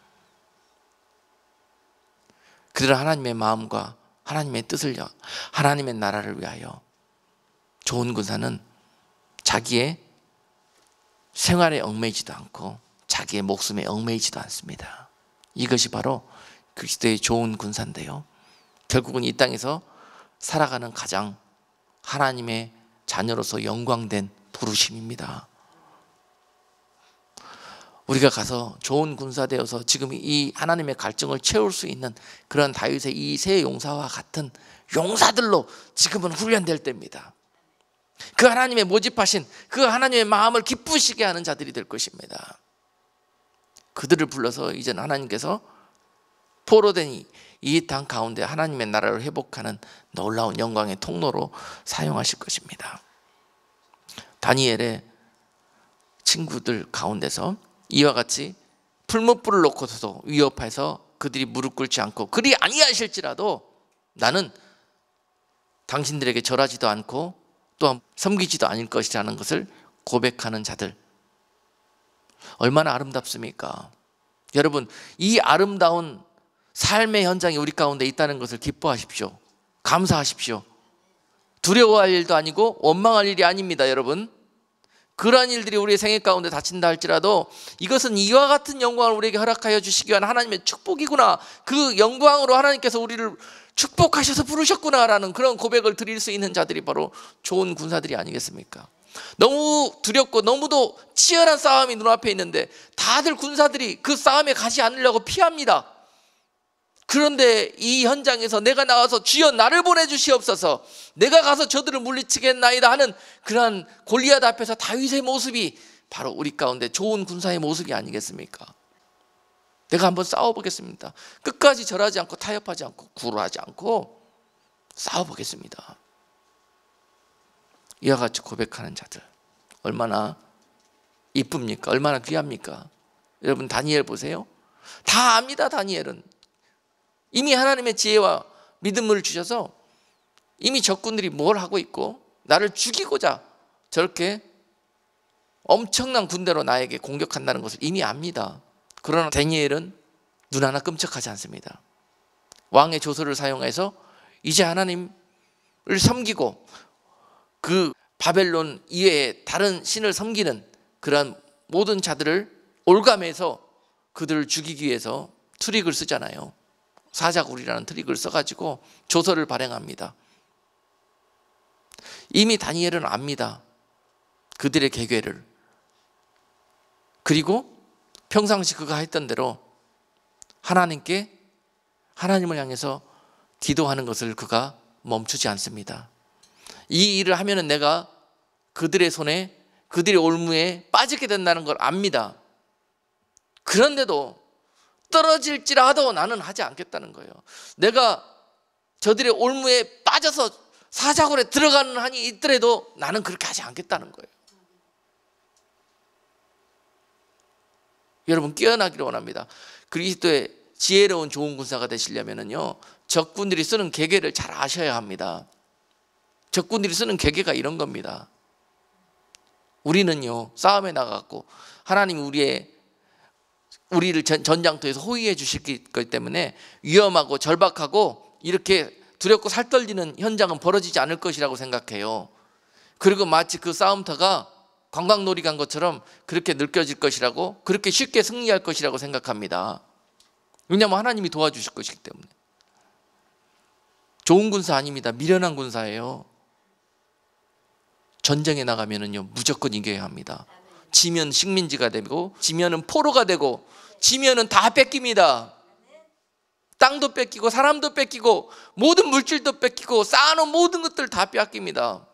A: 그들은 하나님의 마음과 하나님의 뜻을, 하나님의 나라를 위하여, 좋은 군사는 자기의 생활에 얽매이지도 않고 자기의 목숨에 얽매이지도 않습니다. 이것이 바로 그리스도의 좋은 군사인데요, 결국은 이 땅에서 살아가는 가장 하나님의 자녀로서 영광된 부르심입니다. 우리가 가서 좋은 군사 되어서 지금 이 하나님의 갈증을 채울 수 있는 그런 다윗의 이 세 용사와 같은 용사들로 지금은 훈련될 때입니다. 그 하나님의 모집하신 그 하나님의 마음을 기쁘시게 하는 자들이 될 것입니다. 그들을 불러서 이제는 하나님께서 포로된 이 땅 가운데 하나님의 나라를 회복하는 놀라운 영광의 통로로 사용하실 것입니다. 다니엘의 친구들 가운데서 이와 같이 풀무불을 놓고서도 위협해서 그들이 무릎 꿇지 않고 그리 아니하실지라도 나는 당신들에게 절하지도 않고 또한 섬기지도 않을 것이라는 것을 고백하는 자들, 얼마나 아름답습니까? 여러분, 이 아름다운 삶의 현장이 우리 가운데 있다는 것을 기뻐하십시오. 감사하십시오. 두려워할 일도 아니고 원망할 일이 아닙니다. 여러분, 그러한 일들이 우리의 생애 가운데 닥친다 할지라도 이것은 이와 같은 영광을 우리에게 허락하여 주시기 위한 하나님의 축복이구나, 그 영광으로 하나님께서 우리를 축복하셔서 부르셨구나라는 그런 고백을 드릴 수 있는 자들이 바로 좋은 군사들이 아니겠습니까? 너무 두렵고 너무도 치열한 싸움이 눈앞에 있는데 다들 군사들이 그 싸움에 가지 않으려고 피합니다. 그런데 이 현장에서 내가 나가서 주여 나를 보내주시옵소서, 내가 가서 저들을 물리치겠나이다 하는 그러한 골리앗 앞에서 다윗의 모습이 바로 우리 가운데 좋은 군사의 모습이 아니겠습니까? 내가 한번 싸워보겠습니다. 끝까지 절하지 않고 타협하지 않고 구루하지 않고 싸워보겠습니다. 이와 같이 고백하는 자들 얼마나 이쁩니까? 얼마나 귀합니까? 여러분 다니엘 보세요. 다 압니다. 다니엘은 이미 하나님의 지혜와 믿음을 주셔서 이미 적군들이 뭘 하고 있고 나를 죽이고자 저렇게 엄청난 군대로 나에게 공격한다는 것을 이미 압니다. 그러나 다니엘은 눈 하나 끔찍하지 않습니다. 왕의 조서를 사용해서 이제 하나님을 섬기고 그 바벨론 이외에 다른 신을 섬기는 그러한 모든 자들을 올감해서 그들을 죽이기 위해서 트릭을 쓰잖아요. 사자굴이라는 트릭을 써가지고 조서를 발행합니다. 이미 다니엘은 압니다. 그들의 계획을. 그리고 평상시 그가 했던 대로 하나님을 향해서 기도하는 것을 그가 멈추지 않습니다. 이 일을 하면은 내가 그들의 손에, 그들의 올무에 빠지게 된다는 걸 압니다. 그런데도 떨어질지라도 나는 하지 않겠다는 거예요. 내가 저들의 올무에 빠져서 사자굴에 들어가는 한이 있더라도 나는 그렇게 하지 않겠다는 거예요. 여러분 깨어나기를 원합니다. 그리스도의 지혜로운 좋은 군사가 되시려면요, 적군들이 쓰는 계계를 잘 아셔야 합니다. 적군들이 쓰는 계계가 이런 겁니다. 우리는요 싸움에 나가고 하나님이 우리를 전장터에서 호위해 주실 거기 때문에 위험하고 절박하고 이렇게 두렵고 살떨리는 현장은 벌어지지 않을 것이라고 생각해요. 그리고 마치 그 싸움터가 관광놀이 간 것처럼 그렇게 느껴질 것이라고, 그렇게 쉽게 승리할 것이라고 생각합니다. 왜냐하면 하나님이 도와주실 것이기 때문에. 좋은 군사 아닙니다. 미련한 군사예요. 전쟁에 나가면은요 무조건 이겨야 합니다. 지면 식민지가 되고, 지면은 포로가 되고, 지면은 다 뺏깁니다. 땅도 뺏기고 사람도 뺏기고 모든 물질도 뺏기고 쌓아놓은 모든 것들 다 빼앗깁니다.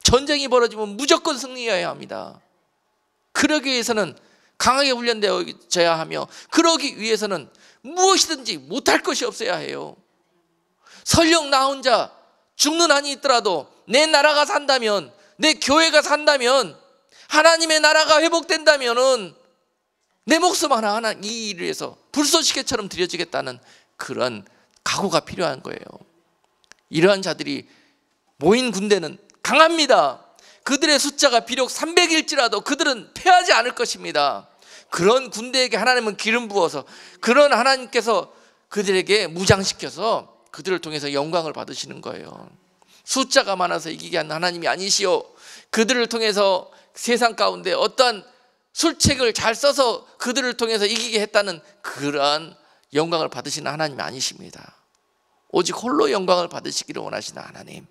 A: 전쟁이 벌어지면 무조건 승리해야 합니다. 그러기 위해서는 강하게 훈련되어져야 하며, 그러기 위해서는 무엇이든지 못할 것이 없어야 해요. 설령 나 혼자 죽는 한이 있더라도 내 나라가 산다면, 내 교회가 산다면, 하나님의 나라가 회복된다면 내 목숨 하나 이 일을 위해서 불쏘시개처럼 드려지겠다는 그런 각오가 필요한 거예요. 이러한 자들이 모인 군대는 강합니다. 그들의 숫자가 비록 300일지라도 그들은 패하지 않을 것입니다. 그런 군대에게 하나님은 기름 부어서, 그런 하나님께서 그들에게 무장시켜서 그들을 통해서 영광을 받으시는 거예요. 숫자가 많아서 이기게 하는 하나님이 아니시오. 그들을 통해서 세상 가운데 어떠한 술책을 잘 써서 그들을 통해서 이기게 했다는 그러한 영광을 받으시는 하나님이 아니십니다. 오직 홀로 영광을 받으시기를 원하시는 하나님.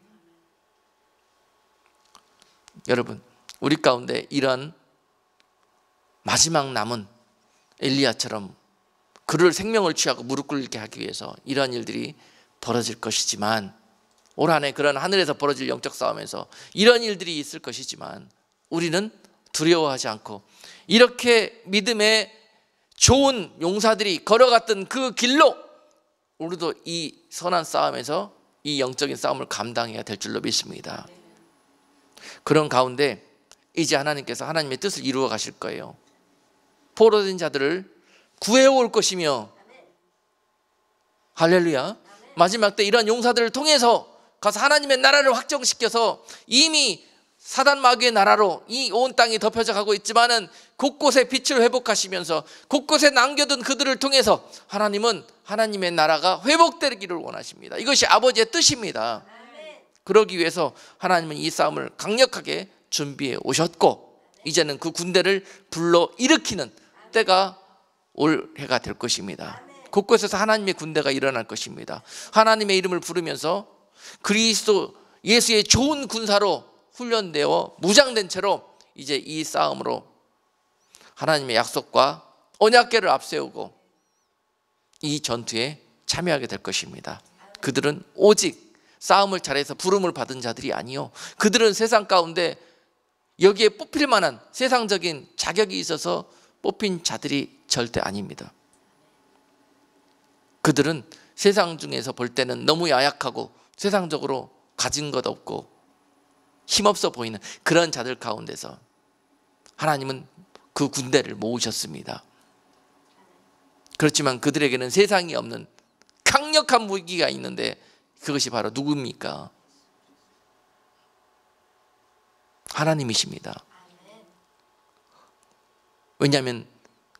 A: 여러분, 우리 가운데 이런 마지막 남은 엘리야처럼 그를 생명을 취하고 무릎 꿇게 하기 위해서 이러한 일들이 벌어질 것이지만, 올 한 해 그런 하늘에서 벌어질 영적 싸움에서 이런 일들이 있을 것이지만, 우리는 두려워하지 않고 이렇게 믿음의 좋은 용사들이 걸어갔던 그 길로 우리도 이 선한 싸움에서 이 영적인 싸움을 감당해야 될 줄로 믿습니다. 그런 가운데 이제 하나님께서 하나님의 뜻을 이루어 가실 거예요. 포로된 자들을 구해올 것이며, 할렐루야. 마지막 때 이러한 용사들을 통해서 가서 하나님의 나라를 확정시켜서, 이미 사단 마귀의 나라로 이 온 땅이 덮여져 가고 있지만은 곳곳에 빛을 회복하시면서 곳곳에 남겨둔 그들을 통해서 하나님은 하나님의 나라가 회복되기를 원하십니다. 이것이 아버지의 뜻입니다. 그러기 위해서 하나님은 이 싸움을 강력하게 준비해 오셨고 이제는 그 군대를 불러 일으키는 때가 올 해가 될 것입니다. 곳곳에서 하나님의 군대가 일어날 것입니다. 하나님의 이름을 부르면서 그리스도 예수의 좋은 군사로 훈련되어 무장된 채로 이제 이 싸움으로 하나님의 약속과 언약궤를 앞세우고 이 전투에 참여하게 될 것입니다. 그들은 오직 싸움을 잘해서 부름을 받은 자들이 아니요, 그들은 세상 가운데 여기에 뽑힐 만한 세상적인 자격이 있어서 뽑힌 자들이 절대 아닙니다. 그들은 세상 중에서 볼 때는 너무 야약하고 세상적으로 가진 것 없고 힘없어 보이는 그런 자들 가운데서 하나님은 그 군대를 모으셨습니다. 그렇지만 그들에게는 세상이 없는 강력한 무기가 있는데 그것이 바로 누굽니까? 하나님이십니다. 왜냐하면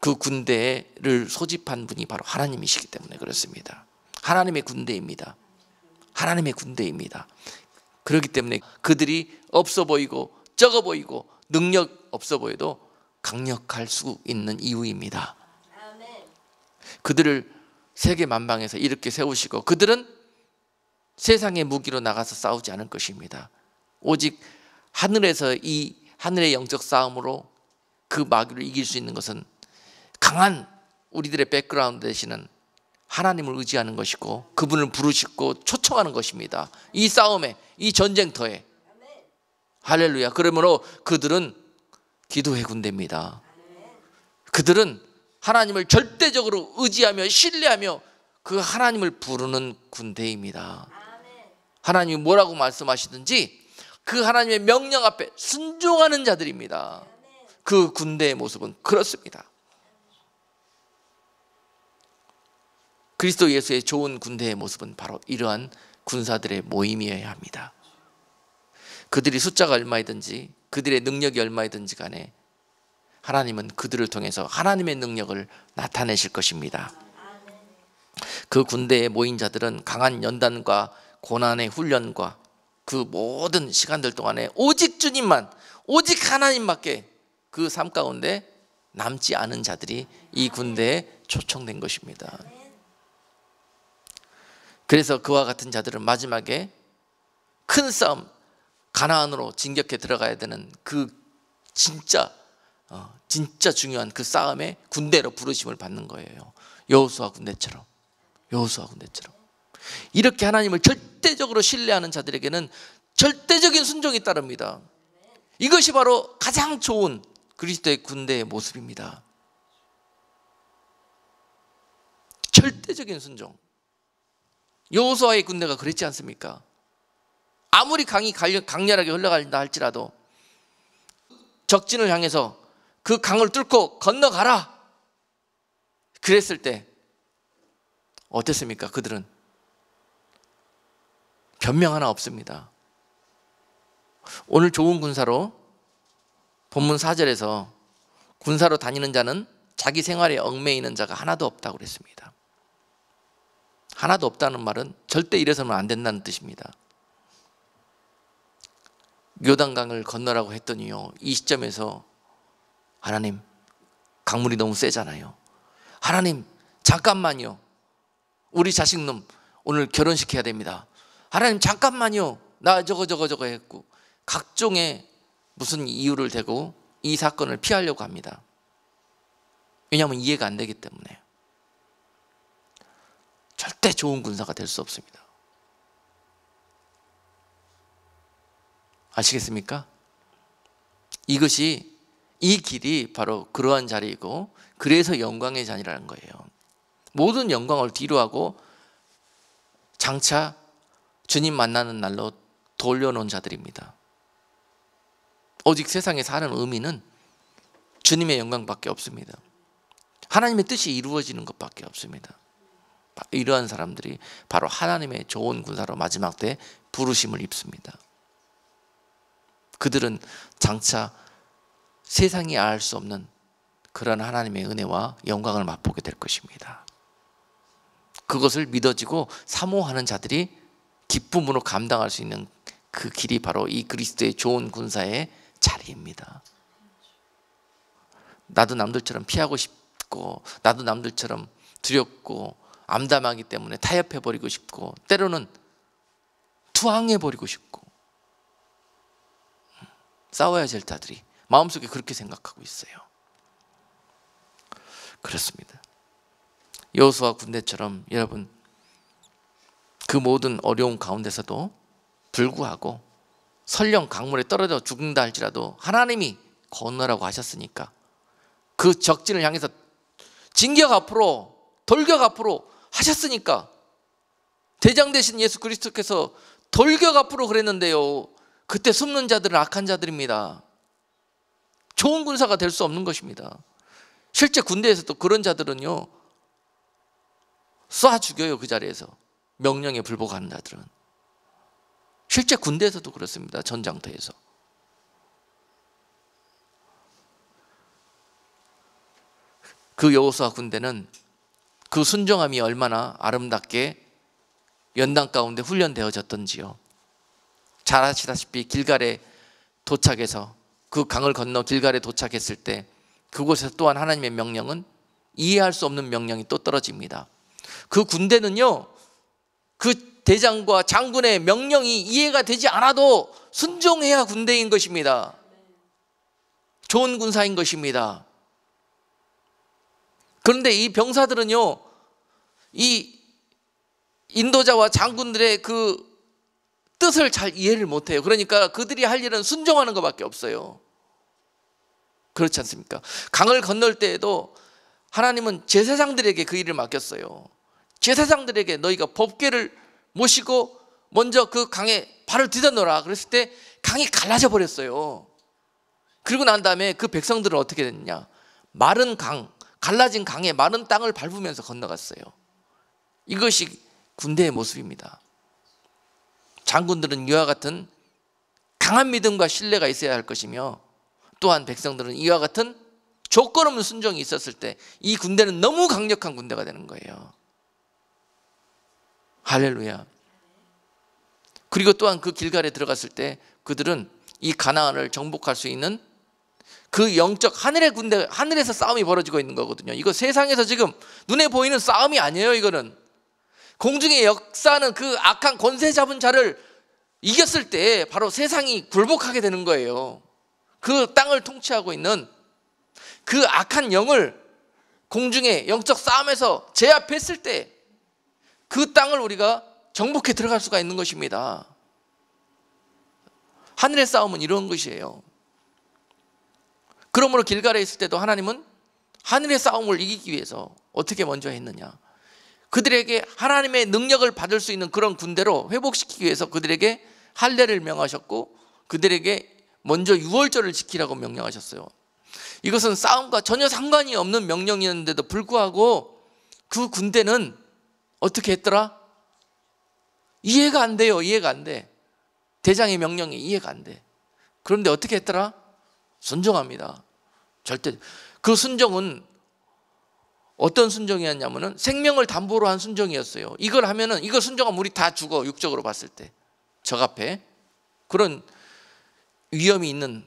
A: 그 군대를 소집한 분이 바로 하나님이시기 때문에 그렇습니다. 하나님의 군대입니다. 하나님의 군대입니다. 그렇기 때문에 그들이 없어 보이고 적어 보이고 능력 없어 보여도 강력할 수 있는 이유입니다. 그들을 세계 만방에서 이렇게 세우시고 그들은 세상의 무기로 나가서 싸우지 않을 것입니다. 오직 하늘에서 이 하늘의 영적 싸움으로 그 마귀를 이길 수 있는 것은 강한 우리들의 백그라운드 되시는 하나님을 의지하는 것이고 그분을 부르시고 초청하는 것입니다. 이 싸움에, 이 전쟁터에. 할렐루야. 그러므로 그들은 기도의 군대입니다. 그들은 하나님을 절대적으로 의지하며 신뢰하며 그 하나님을 부르는 군대입니다. 하나님이 뭐라고 말씀하시든지 그 하나님의 명령 앞에 순종하는 자들입니다. 그 군대의 모습은 그렇습니다. 그리스도 예수의 좋은 군대의 모습은 바로 이러한 군사들의 모임이어야 합니다. 그들이 숫자가 얼마이든지 그들의 능력이 얼마이든지 간에 하나님은 그들을 통해서 하나님의 능력을 나타내실 것입니다. 그 군대에 모인 자들은 강한 연단과 고난의 훈련과 그 모든 시간들 동안에 오직 주님만, 오직 하나님밖에 그 삶 가운데 남지 않은 자들이 이 군대에 초청된 것입니다. 그래서 그와 같은 자들은 마지막에 큰 싸움, 가나안으로 진격해 들어가야 되는 그 진짜 중요한 그 싸움에 군대로 부르심을 받는 거예요. 여호수아 군대처럼. 여호수아 군대처럼. 이렇게 하나님을 절대적으로 신뢰하는 자들에게는 절대적인 순종이 따릅니다. 이것이 바로 가장 좋은 그리스도의 군대의 모습입니다. 절대적인 순종. 여호수아의 군대가 그랬지 않습니까? 아무리 강이 강렬하게 흘러간다 할지라도 적진을 향해서 그 강을 뚫고 건너가라 그랬을 때 어땠습니까? 그들은 변명 하나 없습니다. 오늘 좋은 군사로 본문 4절에서 군사로 다니는 자는 자기 생활에 얽매이는 자가 하나도 없다고 그랬습니다. 하나도 없다는 말은 절대 이래서는 안 된다는 뜻입니다. 요단강을 건너라고 했더니요, 이 시점에서 하나님, 강물이 너무 세잖아요. 하나님, 잠깐만요. 우리 자식놈 오늘 결혼시켜야 됩니다. 하나님, 잠깐만요. 나 저거 했고 각종의 무슨 이유를 대고 이 사건을 피하려고 합니다. 왜냐하면 이해가 안 되기 때문에. 절대 좋은 군사가 될 수 없습니다. 아시겠습니까? 이 길이 바로 그러한 자리이고 그래서 영광의 잔이라는 거예요. 모든 영광을 뒤로하고 장차 주님 만나는 날로 돌려놓은 자들입니다. 오직 세상에 사는 의미는 주님의 영광밖에 없습니다. 하나님의 뜻이 이루어지는 것밖에 없습니다. 이러한 사람들이 바로 하나님의 좋은 군사로 마지막 때 부르심을 입습니다. 그들은 장차 세상이 알 수 없는 그런 하나님의 은혜와 영광을 맛보게 될 것입니다. 그것을 믿어지고 사모하는 자들이 기쁨으로 감당할 수 있는 그 길이 바로 이 그리스도의 좋은 군사의 자리입니다. 나도 남들처럼 피하고 싶고, 나도 남들처럼 두렵고 암담하기 때문에 타협해버리고 싶고, 때로는 투항해버리고 싶고, 싸워야 될 자들이 마음속에 그렇게 생각하고 있어요. 그렇습니다. 여호수아 군대처럼 여러분, 그 모든 어려움 가운데서도 불구하고 설령 강물에 떨어져 죽는다 할지라도 하나님이 건너라고 하셨으니까, 그 적진을 향해서 진격 앞으로, 돌격 앞으로 하셨으니까, 대장 되신 예수 그리스도께서 돌격 앞으로 그랬는데요, 그때 숨는 자들은 악한 자들입니다. 좋은 군사가 될 수 없는 것입니다. 실제 군대에서도 그런 자들은요, 쏴 죽여요. 그 자리에서 명령에 불복하는 자들은. 실제 군대에서도 그렇습니다. 전장터에서. 그 여호수아 군대는 그 순종함이 얼마나 아름답게 연단 가운데 훈련되어졌던지요. 잘 아시다시피 길갈에 도착해서, 그 강을 건너 길갈에 도착했을 때 그곳에서 또한 하나님의 명령은 이해할 수 없는 명령이 또 떨어집니다. 그 군대는요, 그 대장과 장군의 명령이 이해가 되지 않아도 순종해야 군대인 것입니다. 좋은 군사인 것입니다. 그런데 이 병사들은요, 이 인도자와 장군들의 그 뜻을 잘 이해를 못해요. 그러니까 그들이 할 일은 순종하는 것밖에 없어요. 그렇지 않습니까? 강을 건널 때에도 하나님은 제사장들에게 그 일을 맡겼어요. 제사장들에게 너희가 법궤를 모시고 먼저 그 강에 발을 디뎌놓으라 그랬을 때 강이 갈라져 버렸어요. 그리고 난 다음에 그 백성들은 어떻게 됐냐, 마른 강, 갈라진 강에 마른 땅을 밟으면서 건너갔어요. 이것이 군대의 모습입니다. 장군들은 이와 같은 강한 믿음과 신뢰가 있어야 할 것이며, 또한 백성들은 이와 같은 조건 없는 순종이 있었을 때 이 군대는 너무 강력한 군대가 되는 거예요. 할렐루야. 그리고 또한 그 길갈에 들어갔을 때 그들은 이 가나안을 정복할 수 있는 그 영적 하늘의 군대, 하늘에서 싸움이 벌어지고 있는 거거든요. 이거 세상에서 지금 눈에 보이는 싸움이 아니에요. 이거는 공중의 역사는 그 악한 권세 잡은 자를 이겼을 때 바로 세상이 굴복하게 되는 거예요. 그 땅을 통치하고 있는 그 악한 영을 공중의 영적 싸움에서 제압했을 때 그 땅을 우리가 정복해 들어갈 수가 있는 것입니다. 하늘의 싸움은 이런 것이에요. 그러므로 길갈에 있을 때도 하나님은 하늘의 싸움을 이기기 위해서 어떻게 먼저 했느냐, 그들에게 하나님의 능력을 받을 수 있는 그런 군대로 회복시키기 위해서 그들에게 할례를 명하셨고, 그들에게 먼저 유월절을 지키라고 명령하셨어요. 이것은 싸움과 전혀 상관이 없는 명령이었는데도 불구하고 그 군대는 어떻게 했더라? 이해가 안 돼요. 이해가 안 돼. 대장의 명령이 이해가 안 돼. 그런데 어떻게 했더라? 순종합니다. 절대. 그 순종은 어떤 순종이었냐면은 생명을 담보로 한 순종이었어요. 이걸 하면은, 이걸 순종하면 우리 다 죽어. 육적으로 봤을 때 적 앞에 그런 위험이 있는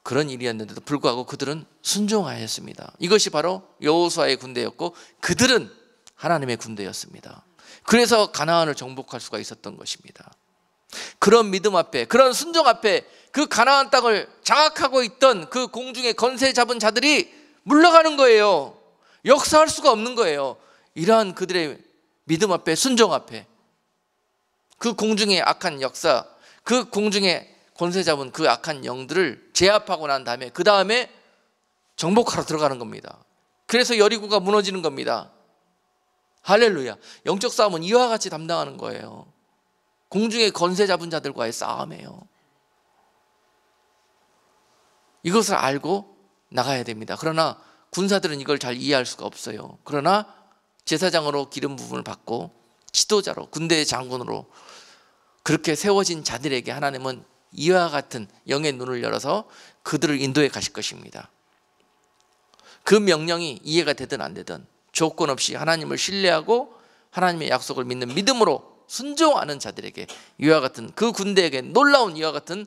A: 그런 일이었는데도 불구하고 그들은 순종하였습니다. 이것이 바로 여호수아의 군대였고 그들은 하나님의 군대였습니다. 그래서 가나안을 정복할 수가 있었던 것입니다. 그런 믿음 앞에, 그런 순종 앞에 그 가나안 땅을 장악하고 있던 그 공중의 권세 잡은 자들이 물러가는 거예요. 역사할 수가 없는 거예요. 이러한 그들의 믿음 앞에, 순종 앞에 그 공중의 악한 역사, 그 공중의 권세 잡은 그 악한 영들을 제압하고 난 다음에 그 다음에 정복하러 들어가는 겁니다. 그래서 여리고가 무너지는 겁니다. 할렐루야. 영적 싸움은 이와 같이 담당하는 거예요. 공중의 권세 잡은 자들과의 싸움이에요. 이것을 알고 나가야 됩니다. 그러나 군사들은 이걸 잘 이해할 수가 없어요. 그러나 제사장으로 기름 부음을 받고 지도자로, 군대의 장군으로 그렇게 세워진 자들에게 하나님은 이와 같은 영의 눈을 열어서 그들을 인도해 가실 것입니다. 그 명령이 이해가 되든 안 되든 조건 없이 하나님을 신뢰하고 하나님의 약속을 믿는 믿음으로 순종하는 자들에게 이와 같은, 그 군대에게 놀라운 이와 같은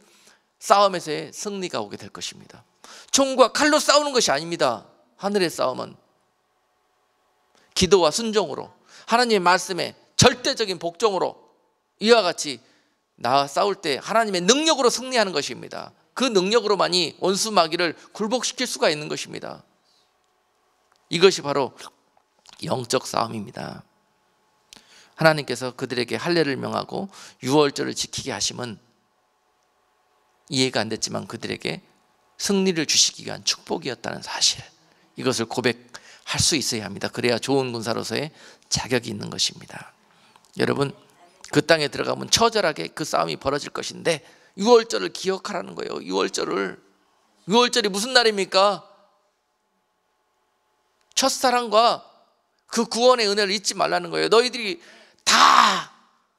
A: 싸움에서의 승리가 오게 될 것입니다. 총과 칼로 싸우는 것이 아닙니다. 하늘의 싸움은 기도와 순종으로, 하나님의 말씀에 절대적인 복종으로 이와 같이 나와 싸울 때 하나님의 능력으로 승리하는 것입니다. 그 능력으로만이 원수 마귀를 굴복시킬 수가 있는 것입니다. 이것이 바로 영적 싸움입니다. 하나님께서 그들에게 할례를 명하고 유월절을 지키게 하심은 이해가 안 됐지만 그들에게 승리를 주시기 위한 축복이었다는 사실, 이것을 고백할 수 있어야 합니다. 그래야 좋은 군사로서의 자격이 있는 것입니다. 여러분, 그 땅에 들어가면 처절하게 그 싸움이 벌어질 것인데 유월절을 기억하라는 거예요. 유월절이 무슨 날입니까? 첫사랑과 그 구원의 은혜를 잊지 말라는 거예요. 너희들이 다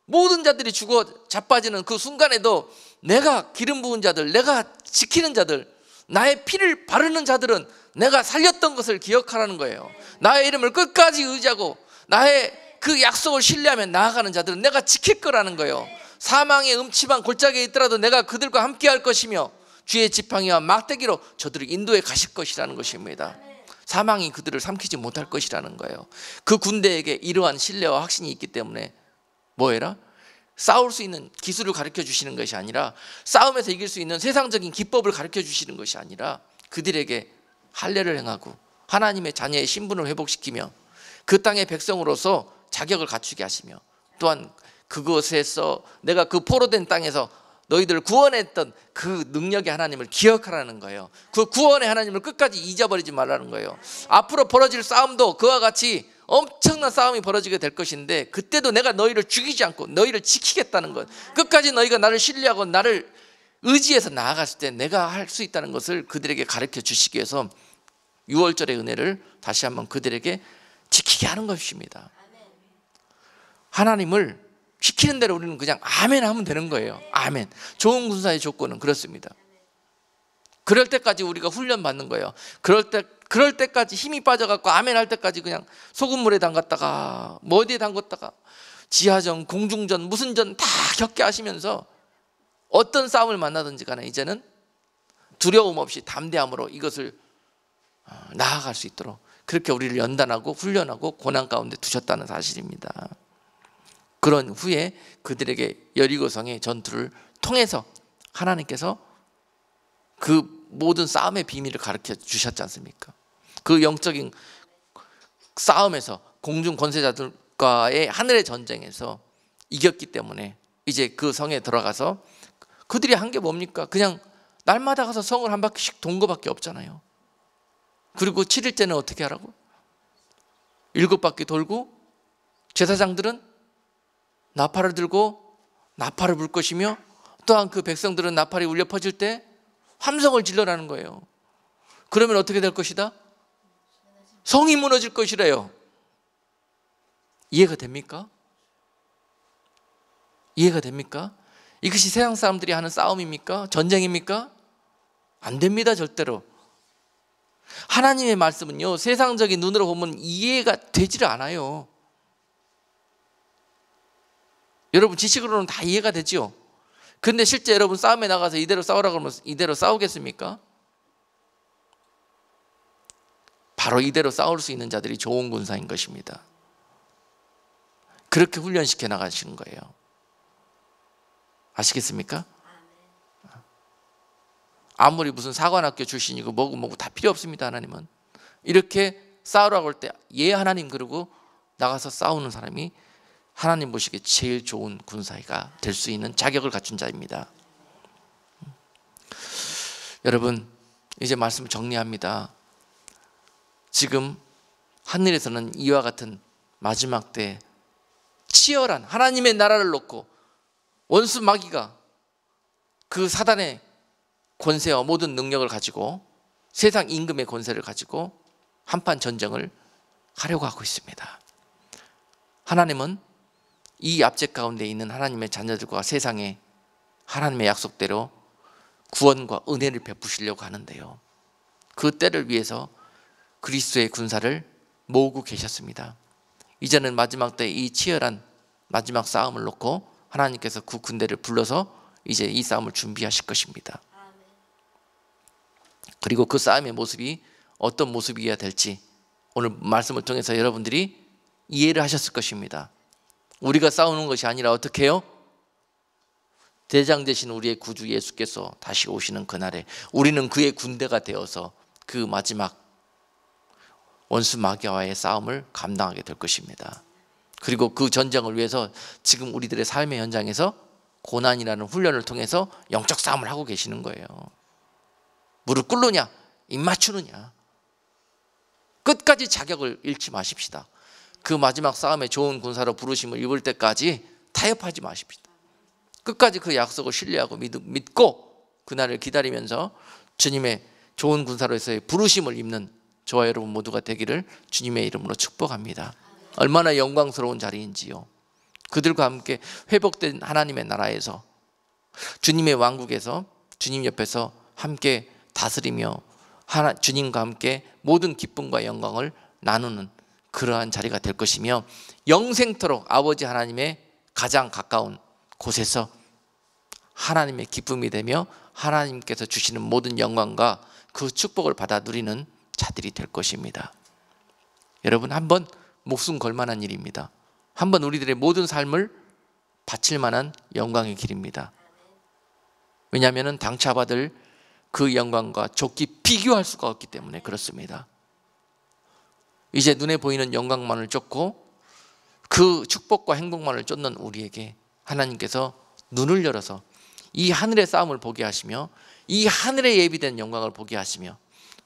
A: 모든 자들이 죽어 자빠지는 그 순간에도 내가 기름 부은 자들, 내가 지키는 자들, 나의 피를 바르는 자들은 내가 살렸던 것을 기억하라는 거예요. 나의 이름을 끝까지 의지하고 나의 그 약속을 신뢰하며 나아가는 자들은 내가 지킬 거라는 거예요. 사망의 음침한 골짜기에 있더라도 내가 그들과 함께 할 것이며 주의 지팡이와 막대기로 저들을 인도해 가실 것이라는 것입니다. 사망이 그들을 삼키지 못할 것이라는 거예요. 그 군대에게 이러한 신뢰와 확신이 있기 때문에 뭐해라? 싸울 수 있는 기술을 가르쳐 주시는 것이 아니라, 싸움에서 이길 수 있는 세상적인 기법을 가르쳐 주시는 것이 아니라 그들에게 할례를 행하고 하나님의 자녀의 신분을 회복시키며 그 땅의 백성으로서 자격을 갖추게 하시며, 또한 그곳에서 내가 그 포로된 땅에서 너희들을 구원했던 그 능력의 하나님을 기억하라는 거예요. 그 구원의 하나님을 끝까지 잊어버리지 말라는 거예요. 앞으로 벌어질 싸움도 그와 같이 엄청난 싸움이 벌어지게 될 것인데, 그때도 내가 너희를 죽이지 않고 너희를 지키겠다는 것, 끝까지 너희가 나를 신뢰하고 나를 의지해서 나아갔을 때 내가 할 수 있다는 것을 그들에게 가르쳐 주시기 위해서 유월절의 은혜를 다시 한번 그들에게 지키게 하는 것입니다. 하나님을 시키는 대로 우리는 그냥 아멘 하면 되는 거예요. 아멘. 좋은 군사의 조건은 그렇습니다. 그럴 때까지 우리가 훈련 받는 거예요. 그럴 때까지 힘이 빠져갖고 아멘 할 때까지 그냥 소금물에 담갔다가 뭐 어디에 담갔다가 지하전, 공중전, 무슨 전 다 겪게 하시면서 어떤 싸움을 만나든지 간에 이제는 두려움 없이 담대함으로 이것을 나아갈 수 있도록 그렇게 우리를 연단하고 훈련하고 고난 가운데 두셨다는 사실입니다. 그런 후에 그들에게 여리고성의 전투를 통해서 하나님께서 그 모든 싸움의 비밀을 가르쳐 주셨지 않습니까? 그 영적인 싸움에서 공중 권세자들과의 하늘의 전쟁에서 이겼기 때문에 이제 그 성에 들어가서 그들이 한 게 뭡니까? 그냥 날마다 가서 성을 한 바퀴씩 돈 거밖에 없잖아요. 그리고 7일째는 어떻게 하라고? 7바퀴 돌고 제사장들은 나팔을 들고 나팔을 불 것이며, 또한 그 백성들은 나팔이 울려 퍼질 때 함성을 질러라는 거예요. 그러면 어떻게 될 것이다? 성이 무너질 것이래요. 이해가 됩니까? 이해가 됩니까? 이것이 세상 사람들이 하는 싸움입니까? 전쟁입니까? 안 됩니다, 절대로. 하나님의 말씀은요, 세상적인 눈으로 보면 이해가 되지를 않아요. 여러분 지식으로는 다 이해가 되죠. 근데 실제 여러분 싸움에 나가서 이대로 싸우라 그러면 이대로 싸우겠습니까? 바로 이대로 싸울 수 있는 자들이 좋은 군사인 것입니다. 그렇게 훈련시켜 나가시는 거예요. 아시겠습니까? 아무리 무슨 사관학교 출신이고 뭐고 다 필요 없습니다. 하나님은 이렇게 싸우라고 할 때 예 하나님 그러고 나가서 싸우는 사람이 하나님 보시기에 제일 좋은 군사가 될 수 있는 자격을 갖춘 자입니다. 여러분 이제 말씀을 정리합니다. 지금 하늘에서는 이와 같은 마지막 때 치열한 하나님의 나라를 놓고 원수 마귀가 그 사단의 권세와 모든 능력을 가지고 세상 임금의 권세를 가지고 한판 전쟁을 하려고 하고 있습니다. 하나님은 이 압제 가운데 있는 하나님의 자녀들과 세상에 하나님의 약속대로 구원과 은혜를 베푸시려고 하는데요, 그 때를 위해서 그리스도의 군사를 모으고 계셨습니다. 이제는 마지막 때 이 치열한 마지막 싸움을 놓고 하나님께서 그 군대를 불러서 이제 이 싸움을 준비하실 것입니다. 그리고 그 싸움의 모습이 어떤 모습이어야 될지 오늘 말씀을 통해서 여러분들이 이해를 하셨을 것입니다. 우리가 싸우는 것이 아니라 어떻게 해요? 대장 되신 우리의 구주 예수께서 다시 오시는 그날에 우리는 그의 군대가 되어서 그 마지막 원수 마귀와의 싸움을 감당하게 될 것입니다. 그리고 그 전쟁을 위해서 지금 우리들의 삶의 현장에서 고난이라는 훈련을 통해서 영적 싸움을 하고 계시는 거예요. 무릎 꿇느냐, 입 맞추느냐, 끝까지 자격을 잃지 마십시다. 그 마지막 싸움에 좋은 군사로 부르심을 입을 때까지 타협하지 마십시다. 끝까지 그 약속을 신뢰하고 믿고 그날을 기다리면서 주님의 좋은 군사로서의 부르심을 입는 저와 여러분 모두가 되기를 주님의 이름으로 축복합니다. 얼마나 영광스러운 자리인지요. 그들과 함께 회복된 하나님의 나라에서 주님의 왕국에서 주님 옆에서 함께 다스리며 주님과 함께 모든 기쁨과 영광을 나누는 그러한 자리가 될 것이며 영생토록 아버지 하나님의 가장 가까운 곳에서 하나님의 기쁨이 되며 하나님께서 주시는 모든 영광과 그 축복을 받아 누리는 자들이 될 것입니다. 여러분, 한번 목숨 걸 만한 일입니다. 한번 우리들의 모든 삶을 바칠 만한 영광의 길입니다. 왜냐하면 당차받을 그 영광과 좋게 비교할 수가 없기 때문에 그렇습니다. 이제 눈에 보이는 영광만을 쫓고 그 축복과 행복만을 쫓는 우리에게 하나님께서 눈을 열어서 이 하늘의 싸움을 보게 하시며 이 하늘에 예비된 영광을 보게 하시며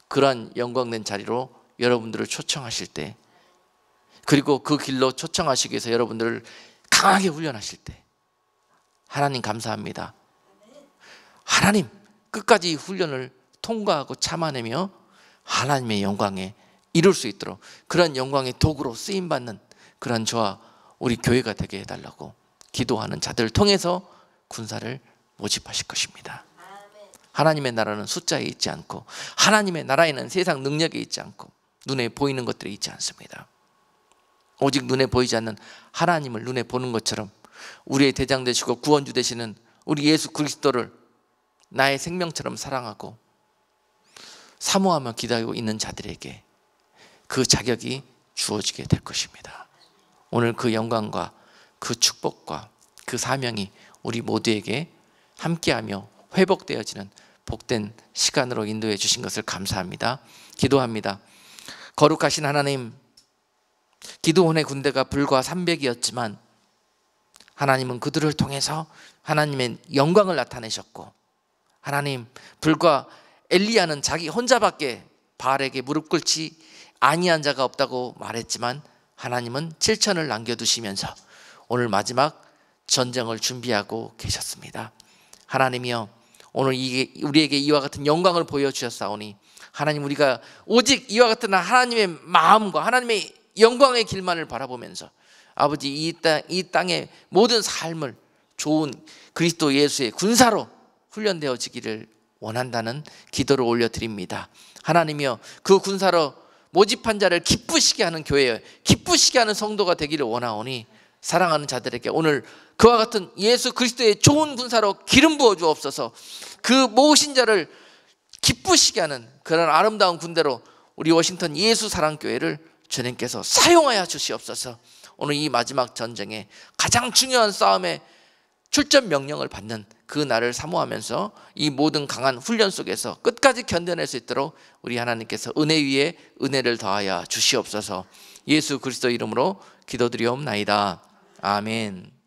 A: 그러한 영광된 자리로 여러분들을 초청하실 때, 그리고 그 길로 초청하시기 위해서 여러분들을 강하게 훈련하실 때 하나님 감사합니다. 하나님 끝까지 이 훈련을 통과하고 참아내며 하나님의 영광에 이룰 수 있도록 그런 영광의 도구로 쓰임받는 그런 저와 우리 교회가 되게 해달라고 기도하는 자들을 통해서 군사를 모집하실 것입니다. 하나님의 나라는 숫자에 있지 않고 하나님의 나라에는 세상 능력에 있지 않고 눈에 보이는 것들이 있지 않습니다. 오직 눈에 보이지 않는 하나님을 눈에 보는 것처럼 우리의 대장 되시고 구원주 되시는 우리 예수 그리스도를 나의 생명처럼 사랑하고 사모하며 기다리고 있는 자들에게 그 자격이 주어지게 될 것입니다. 오늘 그 영광과 그 축복과 그 사명이 우리 모두에게 함께하며 회복되어지는 복된 시간으로 인도해 주신 것을 감사합니다. 기도합니다. 거룩하신 하나님, 기드온의 군대가 불과 300이었지만 하나님은 그들을 통해서 하나님의 영광을 나타내셨고, 하나님 불과 엘리야는 자기 혼자밖에 바알에게 무릎 꿇지 아니한 자가 없다고 말했지만 하나님은 7천을 남겨두시면서 오늘 마지막 전쟁을 준비하고 계셨습니다. 하나님이여, 오늘 우리에게 이와 같은 영광을 보여주셨사오니 하나님, 우리가 오직 이와 같은 하나님의 마음과 하나님의 영광의 길만을 바라보면서 아버지 이 땅의 모든 삶을 좋은 그리스도 예수의 군사로 훈련되어지기를 원한다는 기도를 올려드립니다. 하나님이여, 그 군사로 모집한 자를 기쁘시게 하는 교회에 기쁘시게 하는 성도가 되기를 원하오니 사랑하는 자들에게 오늘 그와 같은 예수 그리스도의 좋은 군사로 기름 부어 주옵소서. 그 모으신 자를 기쁘시게 하는 그런 아름다운 군대로 우리 워싱턴 예수 사랑교회를 주님께서 사용하여 주시옵소서. 오늘 이 마지막 전쟁에 가장 중요한 싸움에 출전 명령을 받는 그 날을 사모하면서 이 모든 강한 훈련 속에서 끝까지 견뎌낼 수 있도록 우리 하나님께서 은혜 위에 은혜를 더하여 주시옵소서. 예수 그리스도 이름으로 기도드리옵나이다. 아멘.